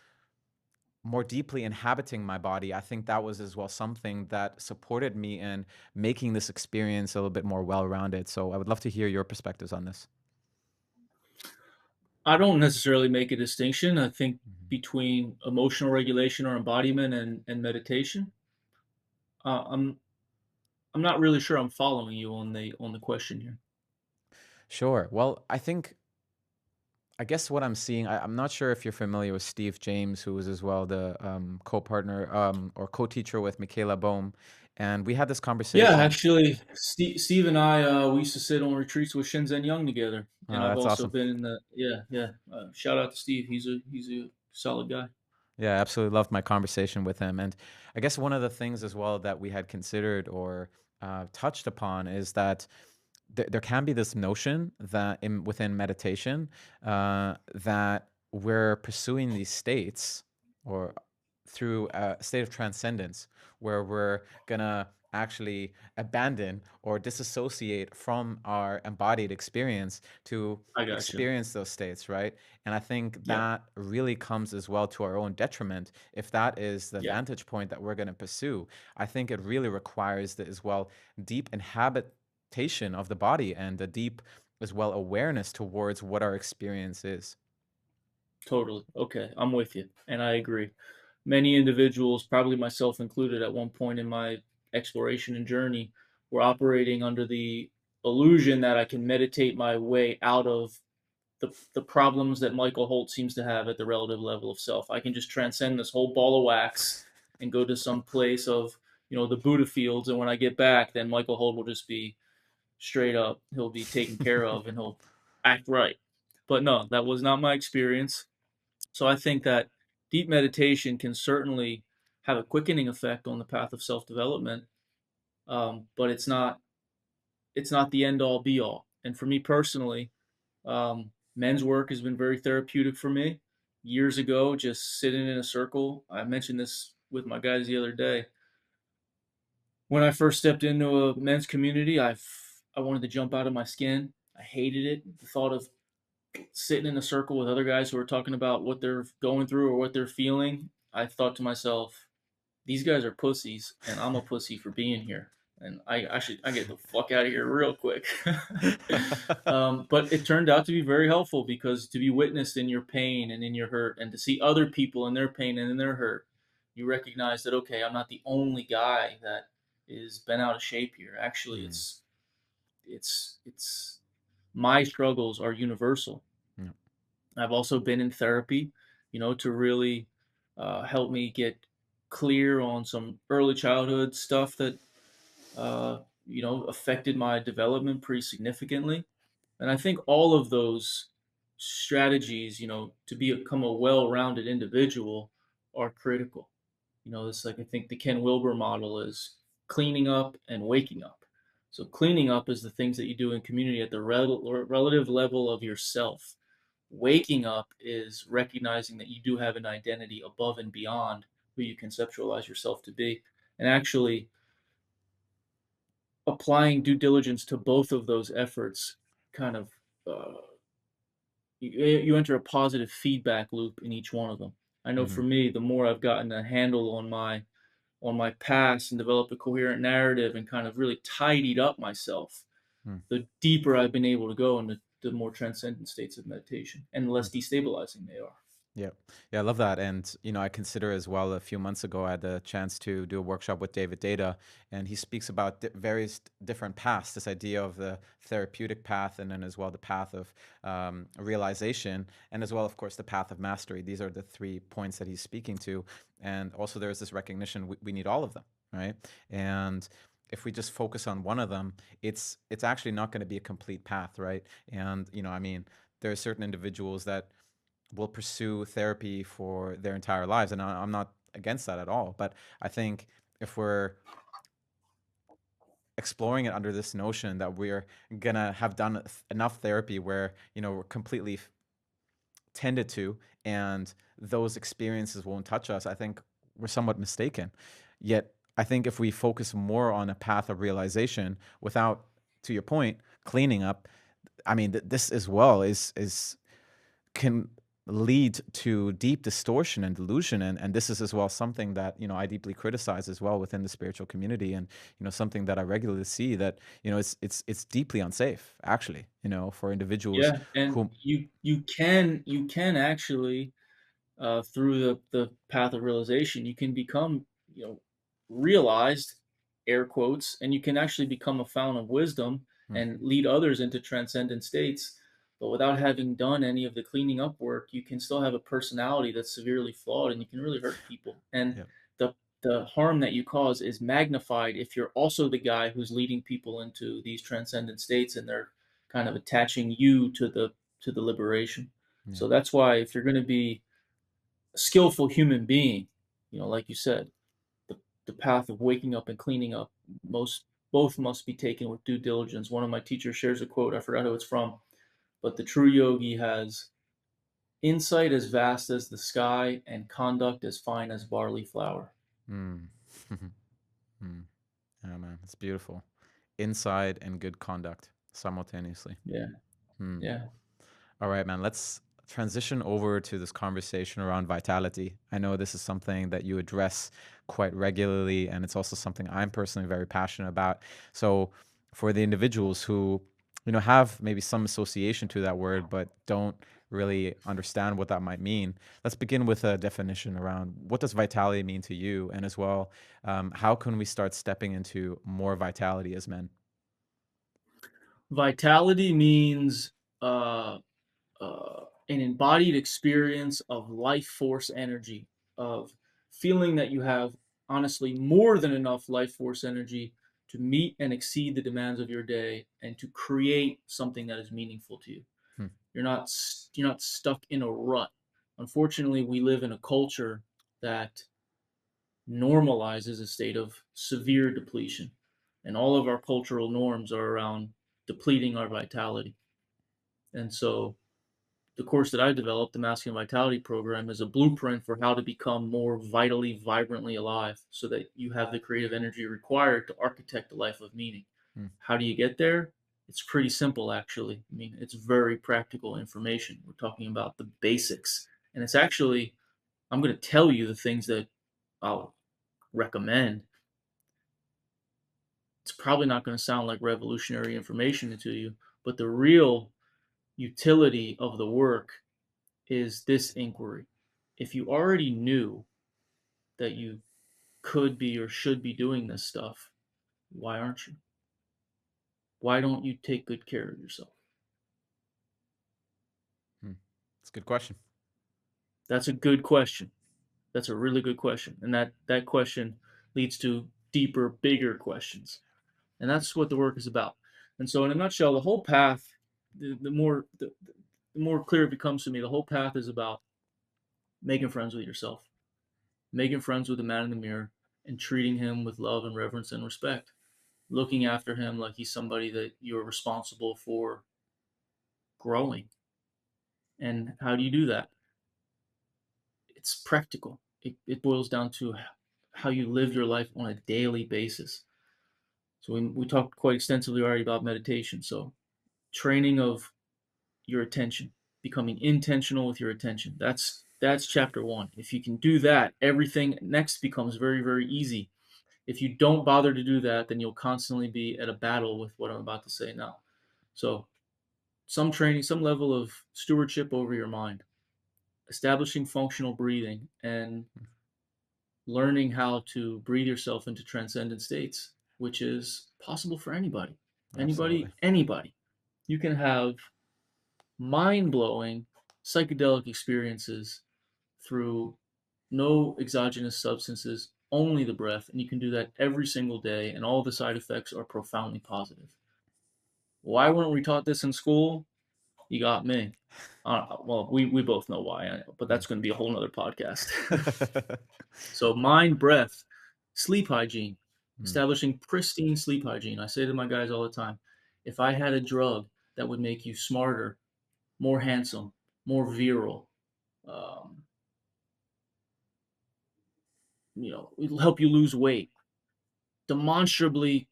more deeply inhabiting my body, I think that was as well something that supported me in making this experience a little bit more well-rounded. So I would love to hear your perspectives on this. I don't necessarily make a distinction. I think Mhm. between emotional regulation or embodiment and meditation. Uh, I'm I'm not really sure I'm following you on the question here. Sure. Well, I guess what I'm seeing, I'm not sure if you're familiar with Steve James, who was as well the co-partner or co-teacher with Michaela Bohm, and we had this Yeah, conversation. actually, Steve and I, we used to sit on retreats with Shinzen Young together, and I've That's also awesome. been in the yeah, yeah. Shout out to Steve. He's a solid guy. Yeah, I absolutely loved my conversation with him. And I guess one of the things as well that we had considered or touched upon is that there can be this notion that within meditation, that we're pursuing these states, or through a state of transcendence, where we're gonna actually abandon or disassociate from our embodied experience to I got you. experience those states, right? And I think Yeah, that really comes as well to our own detriment if that is the yeah, vantage point that we're going to pursue. I think it really requires the, as well, deep inhabitation of the body and a deep as well awareness towards what our experience is. totally. Okay, I'm with you, and I agree. Many individuals, probably myself included, at one point in my exploration and journey, were operating under the illusion that I can meditate my way out of the problems that Michael Holt seems to have at the relative level of self. I can just transcend this whole ball of wax and go to some place of, the Buddha fields, and when I get back, then Michael Holt will just be straight up. He'll be taken care of, and he'll act right. But no, that was not my experience. So I think that deep meditation can certainly have a quickening effect on the path of self development, but it's not the end all be all. And for me personally, men's work has been very therapeutic for me. Years ago, just sitting in a circle, I mentioned this with my guys the other day. When I first stepped into a men's community, I wanted to jump out of my skin. I hated it. The thought of sitting in a circle with other guys who are talking about what they're going through or what they're feeling, I thought to myself, these guys are pussies, and I'm a pussy for being here. And I get the fuck out of here real quick. But it turned out to be very helpful because to be witnessed in your pain and in your hurt, and to see other people in their pain and in their hurt, you recognize that okay, I'm not the only guy that is bent out of shape here. Actually, Mm, it's my struggles are universal. yeah. I've also been in therapy, to really help me get clear on some early childhood stuff that affected my development pretty significantly. And I think all of those strategies, to become a well-rounded individual, are critical. It's like I think the Ken Wilber model is cleaning up and waking up. So cleaning up is the things that you do in community at the relative level of yourself. Waking up is recognizing that you do have an identity above and beyond who you conceptualize yourself to be, and actually applying due diligence to both of those efforts kind of uh, you enter a positive feedback loop in each one of them. I know for Mhm. me, the more I've gotten a handle on my past and developed a coherent narrative and kind of really tidied up myself, Mm. the deeper I've been able to go into the more transcendent states of meditation and the less destabilizing they are. Yeah. Yeah, I love that. And, I consider as well a few months ago, I had a chance to do a workshop with David Data, and he speaks about various different paths, this idea of the therapeutic path, and then as well the path of realization, and as well, of course, the path of mastery. These are the 3 points that he's speaking to. And also, there's this recognition we need all of them, right? And if we just focus on one of them, it's actually not going to be a complete path, right? And, there are certain individuals that will pursue therapy for their entire lives. And I'm not against that at all. But I think if we're exploring it under this notion that we're going to have done enough therapy where, we're completely tended to and those experiences won't touch us, I think we're somewhat mistaken. Yet, I think if we focus more on a path of realization without, to your point, cleaning up, I mean, this as well is can lead to deep distortion and delusion, and this is as well something that I deeply criticize as well within the spiritual community, and something that I regularly see that it's deeply unsafe actually, for individuals Yeah, and who. you can actually through the path of realization, you can become, realized, air quotes, and you can actually become a fountain of wisdom Hmm, and lead others into transcendent states. But without having done any of the cleaning up work, you can still have a personality that's severely flawed, and you can really hurt people. And yeah. the harm that you cause is magnified if you're also the guy who's leading people into these transcendent states, and they're kind of attaching you to the liberation. Yeah. So that's why if you're going to be skillful human being, like you said, the path of waking up and cleaning up, most both must be taken with due diligence. One of my teachers shares a quote, I forgot who it's from, but the true yogi has insight as vast as the sky and conduct as fine as barley flour. Mm. Mm. Yeah, man, it's beautiful. Inside and good conduct simultaneously. Yeah, Hmm. yeah. All right, man. Let's transition over to this conversation around vitality. I know this is something that you address quite regularly, and it's also something I'm personally very passionate about. So, for the individuals who, have maybe some association to that word, but don't really understand what that might mean, let's begin with a definition around what does vitality mean to you, and as well, how can we start stepping into more vitality as men? Vitality means uh, an embodied experience of life force energy, of feeling that you have honestly more than enough life force energy to meet and exceed the demands of your day and to create something that is meaningful to you. Hmm, You're not stuck in a rut. Unfortunately, we live in a culture that normalizes a state of severe depletion, and all of our cultural norms are around depleting our vitality. And so the course that I developed, the Masculine Vitality Program, is a blueprint for how to become more vitally, vibrantly alive so that you have the creative energy required to architect a life of meaning. hmm, How do you get there? It's pretty simple, actually. I mean, it's very practical information. We're talking about the basics. And it's actually, I'm going to tell you the things that I'll recommend. It's probably not going to sound like revolutionary information to you, but the real utility of the work is this inquiry. If you already knew that you could be or should be doing this stuff, why aren't you? Why don't you take good care of yourself? hmm. It's a good question. That's a good question. That's a really good question. And that question leads to deeper, bigger questions. And that's what the work is about. And so in a nutshell, the whole path, the more clear it becomes to me, the whole path is about making friends with yourself, making friends with the man in the mirror, and treating him with love and reverence and respect, looking after him like he's somebody that you're responsible for growing. And how do you do that? It's practical. It boils down to how you live your life on a daily basis. So we talked quite extensively already about meditation. So training of your attention, becoming intentional with your attention. That's chapter one. If you can do that, everything next becomes very, very easy. If you don't bother to do that, then you'll constantly be at a battle with what I'm about to say now. So some training, some level of stewardship over your mind, establishing functional breathing, and learning how to breathe yourself into transcendent states, which is possible for anybody. Absolutely. Anybody. You can have mind blowing psychedelic experiences through no exogenous substances, only the breath, and you can do that every single day, and all the side effects are profoundly positive. Why weren't we taught this in school? You got me. Well, we both know why, but Hmm. that's going to be a whole nother podcast. So, mind, breath, sleep hygiene, Hmm. establishing pristine sleep hygiene. I say to my guys all the time, if I had a drug that would make you smarter, more handsome, more virile, um, it'll help you lose weight, demonstrably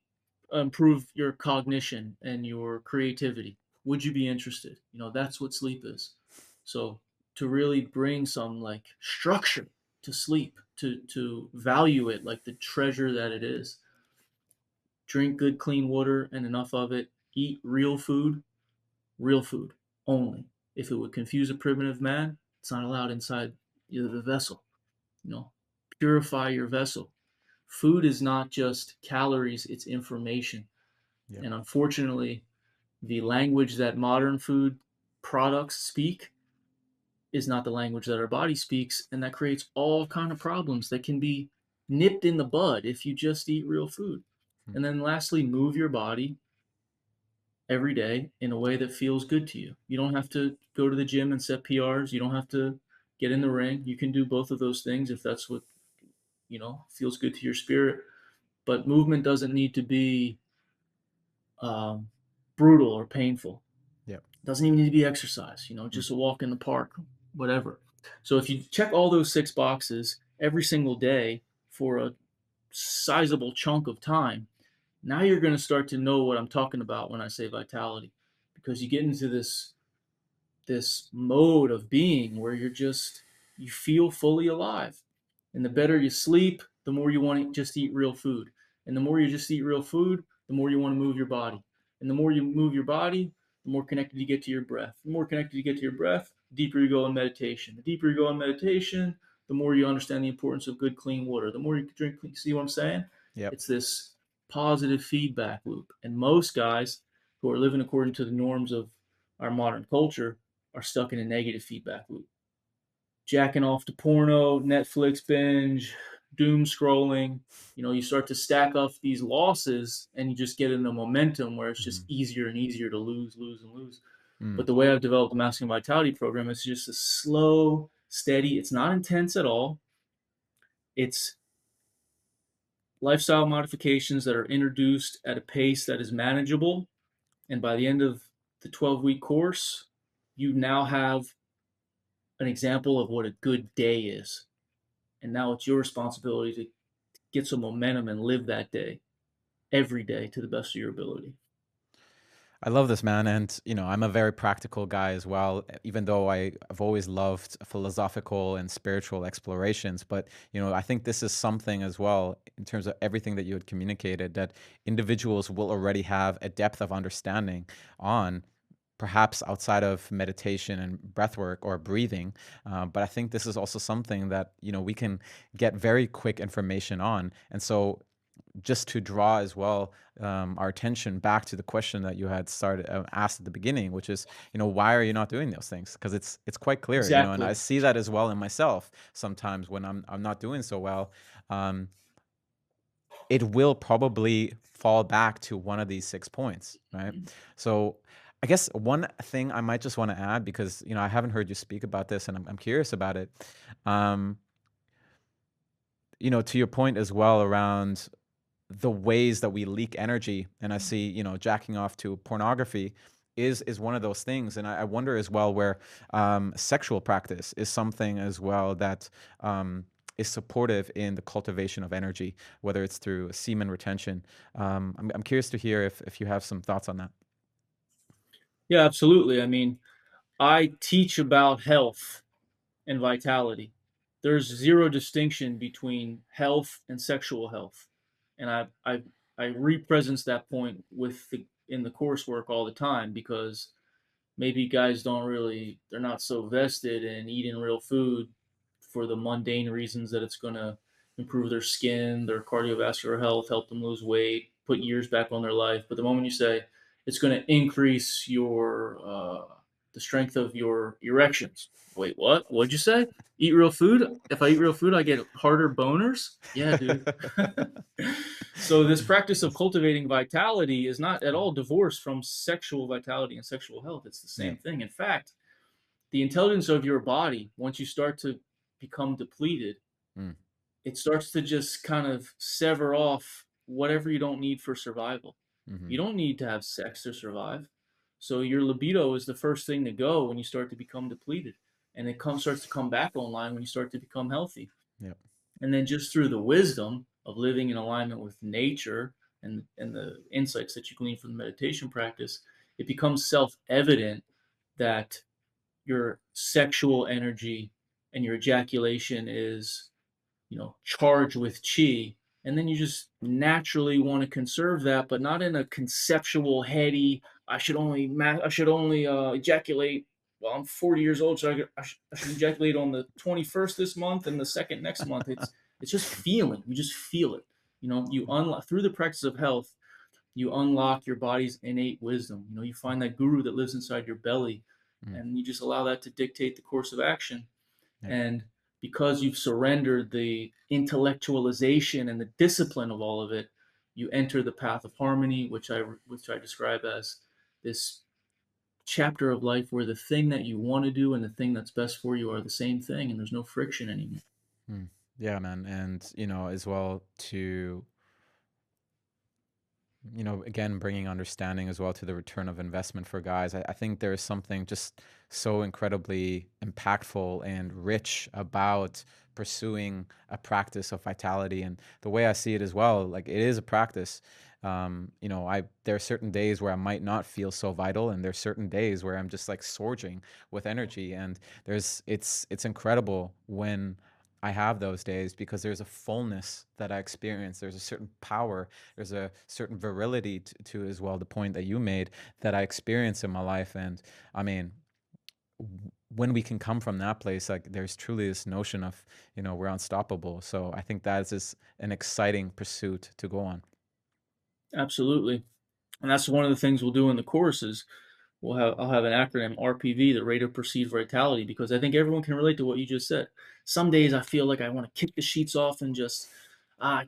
improve your cognition and your creativity. Would you be interested? That's what sleep is. So to really bring some like structure to sleep, to value it like the treasure that it is. Drink good clean water and enough of it. Eat real food only. If it would confuse a primitive man, it's not allowed inside the vessel. You know, purify your vessel. Food is not just calories, it's information. Yep. And unfortunately, the language that modern food products speak is not the language that our body speaks, and that creates all kind of problems that can be nipped in the bud if you just eat real food. Hmm. And then lastly, move your body every day in a way that feels good to you. You don't have to go to the gym and set PRs. You don't have to get in the ring. You can do both of those things if that's what, feels good to your spirit. But movement doesn't need to be um, brutal or painful. Yep. Doesn't even need to be exercise, Hmm. just a walk in the park, whatever. So if you check all those six boxes every single day for a sizable chunk of time, Now you're going to start to know what I'm talking about when I say vitality, because you get into this mode of being where you feel fully alive. And the better you sleep, the more you want to just eat real food. And the more you just eat real food, the more you want to move your body. And the more you move your body, the more connected you get to your breath. The more connected you get to your breath, the deeper you go in meditation. The deeper you go in meditation, the more you understand the importance of good, clean water. The more you drink, see what I'm saying? Yep. It's this positive feedback loop. And most guys who are living according to the norms of our modern culture are stuck in a negative feedback loop. Jacking off to porno, Netflix binge, doom scrolling. You start to stack up these losses and you just get in a momentum where it's just Mhm. easier and easier to lose, lose, and lose. Mm. But the way I've developed the Masculine Vitality program is just a slow, steady, it's not intense at all. It's lifestyle modifications that are introduced at a pace that is manageable. And by the end of the 12-week course, you now have an example of what a good day is. And now it's your responsibility to get some momentum and live that day every day to the best of your ability. I love this, man. And, I'm a very practical guy as well, even though I've always loved philosophical and spiritual explorations. But, I think this is something as well, in terms of everything that you had communicated, that individuals will already have a depth of understanding on, perhaps outside of meditation and breath work or breathing. But I think this is also something that, we can get very quick information on. And so, just to draw as well, our attention back to the question that you had started asked at the beginning, which is, why are you not doing those things? Because it's quite clear, and I Exactly. see that as well in myself. Sometimes when I'm not doing so well, um, it will probably fall back to one of these 6 points, right? So I guess one thing I might just want to add, because I haven't heard you speak about this, and I'm curious about it. Um, to your point as well around the ways that we leak energy, and I see, jacking off to pornography is one of those things. And I wonder as well where sexual practice is something as well that is supportive in the cultivation of energy, whether it's through semen retention. I'm curious to hear if you have some thoughts on that. Yeah, absolutely. I mean, I teach about health and vitality. There's zero distinction between health and sexual health. And I represent that point in the coursework all the time, because maybe guys they're not so vested in eating real food for the mundane reasons that it's going to improve their skin, their cardiovascular health, help them lose weight, put years back on their life. But the moment you say it's going to increase the strength of your erections, wait, what? What'd you say? Eat real food? If I eat real food, I get harder boners? Yeah, dude. So this practice of cultivating vitality is not at all divorced from sexual vitality and sexual health. It's the Yeah. same thing. In fact, the intelligence of your body, once you start to become depleted, Mm, it starts to just kind of sever off whatever you don't need for survival. You hmm. don't need to have sex to survive. So your libido is the first thing to go when you start to become depleted. And starts to come back online when you start to become healthy. Yep. And then just through the wisdom of living in alignment with nature and the insights that you glean from the meditation practice, it becomes self-evident that your sexual energy and your ejaculation is, charged with chi. And then you just naturally want to conserve that, but not in a conceptual, heady, I should only ejaculate. Well, I'm 40 years old, so I should ejaculate on the 21st this month and the second next month. It's just feeling. You just feel it. You unlock through the practice of health. You unlock your body's innate wisdom. You find that guru that lives inside your belly, Mm, and you just allow that to dictate the course of action. yep. And because you've surrendered the intellectualization and the discipline of all of it, you enter the path of harmony, which I describe as this chapter of life where the thing that you want to do and the thing that's best for you are the same thing, and there's no friction anymore. Yeah, man. And, as well to Again, bringing understanding as well to the return of investment for guys. I think there is something just so incredibly impactful and rich about pursuing a practice of vitality. And the way I see it as well, like it is a practice. There are certain days where I might not feel so vital, and there's certain days where I'm just like surging with energy. And it's incredible when I have those days because there's a fullness that I experience. There's a certain power, there's a certain virility to as well, the point that you made, that I experience in my life. And I mean, when we can come from that place, like there's truly this notion of, we're unstoppable. So I think that is just an exciting pursuit to go on. Absolutely. And that's one of the things we'll do in the courses. I'll have an acronym RPV, the rate of perceived vitality, because I think everyone can relate to what you just said. Some days I feel like I want to kick the sheets off and just I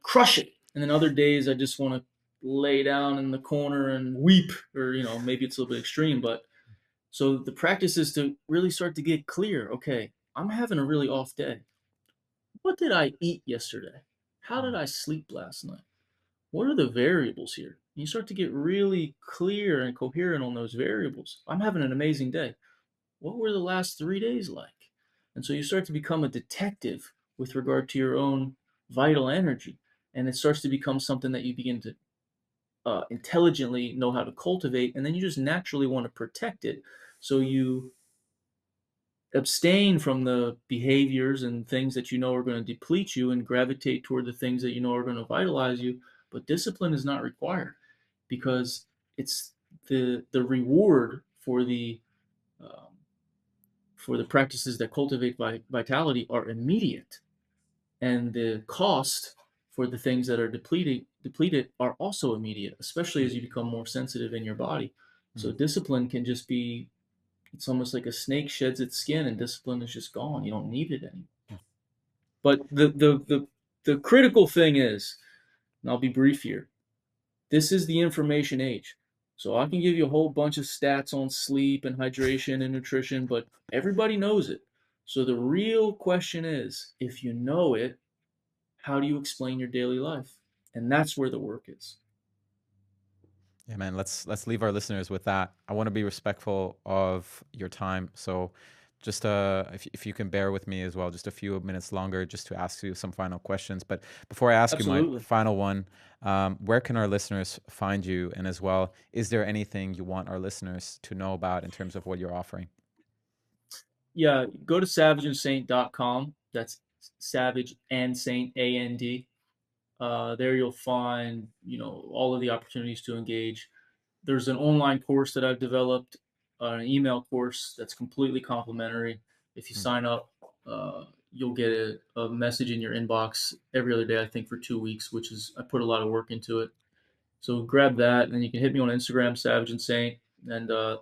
crush it, and then other days I just want to lay down in the corner and weep, or maybe it's a little bit extreme, but so the practice is to really start to get clear. Okay, I'm having a really off day. What did I eat yesterday? How did Mm, I sleep last night? What are the variables here? And you start to get really clear and coherent on those variables. I'm having an amazing day. What were the last 3 days like? And so you start to become a detective with regard to your own vital energy. And it starts to become something that you begin to intelligently know how to cultivate. And then you just naturally want to protect it. So you abstain from the behaviors and things that you know are going to deplete you and gravitate toward the things that you know are going to vitalize you. But discipline is not required because it's the reward um, for the practices that cultivate vitality are immediate, and the cost for the things that are depleted are also immediate, especially mm, as you become more sensitive in your body. mm, So discipline can just be, it's almost like a snake sheds its skin and discipline is just gone. You don't need it anymore. mm. But the critical thing is, and I'll be brief here, this is the information age. So I can give you a whole bunch of stats on sleep and hydration and nutrition, but everybody knows it. So the real question is, if you know it, how do you explain your daily life? And that's where the work is. Yeah, man. Let's leave our listeners with that. I want to be respectful of your time, so just if you can bear with me as well, just a few minutes longer, just to ask you some final questions. But before I ask you my Absolutely. final one, where can our listeners find you? And as well, is there anything you want our listeners to know about in terms of what you're offering? Yeah, go to savageandsaint.com. That's savage and saint, AND. There you'll find, all of the opportunities to engage. There's an online course that I've developed, an email course that's completely complimentary. If you Mm. sign up, you'll get a message in your inbox every other day, I think, for 2 weeks, which is, I put a lot of work into it. So grab that, and then you can hit me on Instagram, Savage and Saint, and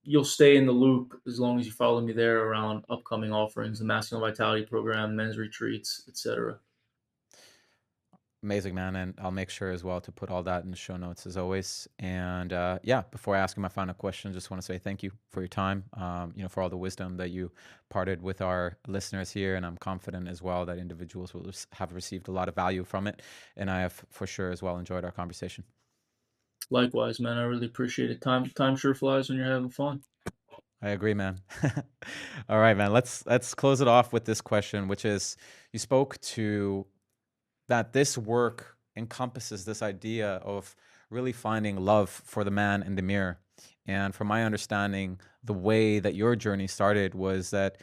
you'll stay in the loop as long as you follow me there around upcoming offerings, the Masculine Vitality Program, men's retreats, etc. Amazing, man. And I'll make sure as well to put all that in the show notes as always. And yeah, before I ask you my final question, just want to say thank you for your time, for all the wisdom that you parted with our listeners here. And I'm confident as well that individuals will have received a lot of value from it. And I have for sure as well enjoyed our conversation. Likewise, man, I really appreciate it. Time sure flies when you're having fun. I agree, man. All right, man. Let's close it off with this question, which is you spoke to that this work encompasses this idea of really finding love for the man in the mirror. And from my understanding, the way that your journey started was that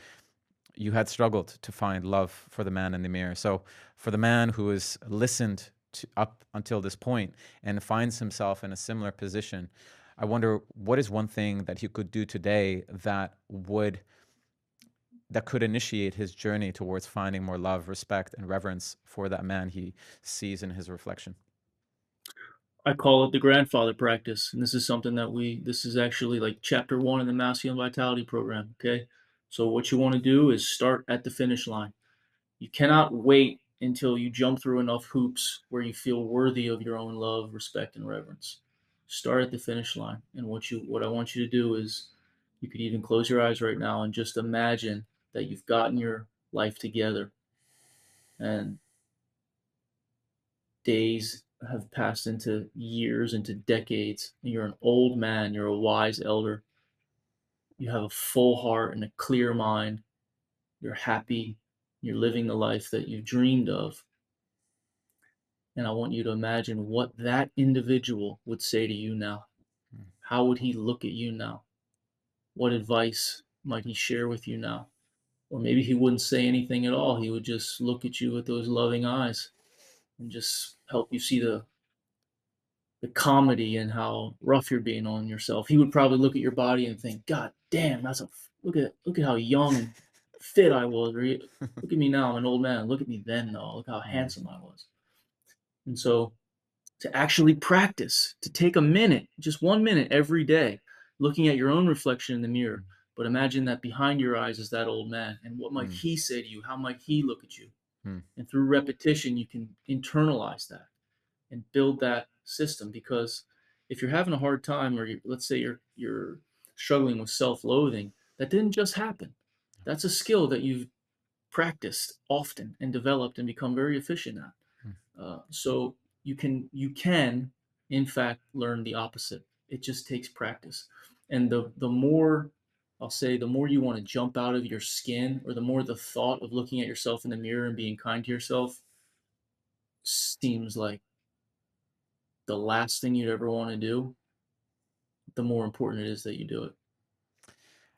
you had struggled to find love for the man in the mirror. So, for the man who has listened to up until this point and finds himself in a similar position, I wonder what is one thing that he could do today that could initiate his journey towards finding more love, respect, and reverence for that man he sees in his reflection. I call it the grandfather practice, and this is something that this is actually like chapter one in the Masculine Vitality Program. Okay, so what you want to do is start at the finish line. You cannot wait until you jump through enough hoops where you feel worthy of your own love, respect, and reverence. Start at the finish line. And what I want you to do is, you could even close your eyes right now and just imagine that you've gotten your life together, and days have passed into years, into decades, and you're an old man, you're a wise elder, you have a full heart and a clear mind, you're happy, you're living the life that you dreamed of. And I want you to imagine what that individual would say to you now. mm, How would he look at you now? What advice might he share with you now? Or maybe he wouldn't say anything at all. He would just look at you with those loving eyes and just help you see the comedy and how rough you're being on yourself. He would probably look at your body and think, "God damn, look at how young and fit I was." Or look at me now, I'm an old man. Look at me then, though. Look how mm, handsome I was. And so to actually practice, to take a minute, just 1 minute every day, looking at your own reflection in the mirror. But imagine that behind your eyes is that old man. And what might mm, he say to you? How might he look at you? mm, And through repetition, you can internalize that and build that system. Because if you're having a hard time, or let's say you're struggling with self-loathing, that didn't just happen. That's a skill that you've practiced often and developed and become very efficient at. mm. So you can in fact learn the opposite. It just takes practice. And the more, I'll say, the more you want to jump out of your skin, or the more the thought of looking at yourself in the mirror and being kind to yourself seems like the last thing you'd ever want to do, the more important it is that you do it.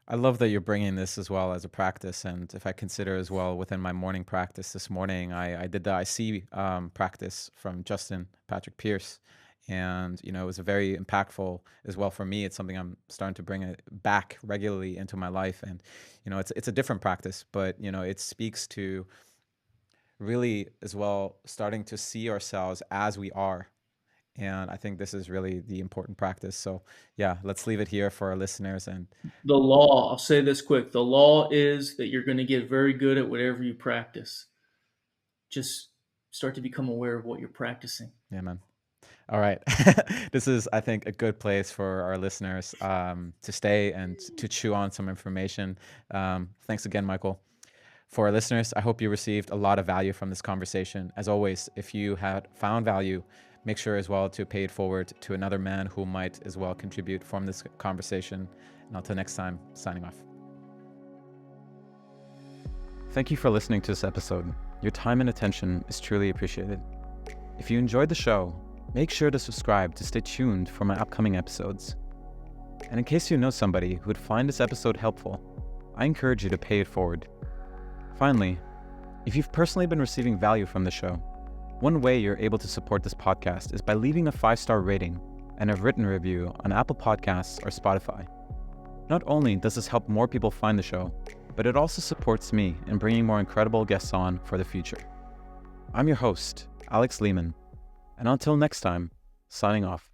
I love that you're bringing this as well as a practice. And if I consider as well within my morning practice this morning, I did the I see practice from Justin Patrick Pierce. And, it was a very impactful as well for me. It's something I'm starting to bring it back regularly into my life. And, it's a different practice, but, it speaks to really as well starting to see ourselves as we are. And I think this is really the important practice. So, yeah, let's leave it here for our listeners. And The law, I'll say this quick, the law is that you're going to get very good at whatever you practice. Just start to become aware of what you're practicing. yeah, man. All right. This is, I think, a good place for our listeners to stay and to chew on some information. Thanks again, Michael. For our listeners, I hope you received a lot of value from this conversation. As always, if you had found value, make sure as well to pay it forward to another man who might as well contribute from this conversation. And until next time, signing off. Thank you for listening to this episode. Your time and attention is truly appreciated. If you enjoyed the show, make sure to subscribe to stay tuned for my upcoming episodes. And in case you know somebody who would find this episode helpful, I encourage you to pay it forward. Finally, if you've personally been receiving value from the show, one way you're able to support this podcast is by leaving a 5-star rating and a written review on Apple Podcasts or Spotify. Not only does this help more people find the show, but it also supports me in bringing more incredible guests on for the future. I'm your host, Alex Lehman, and until next time, signing off.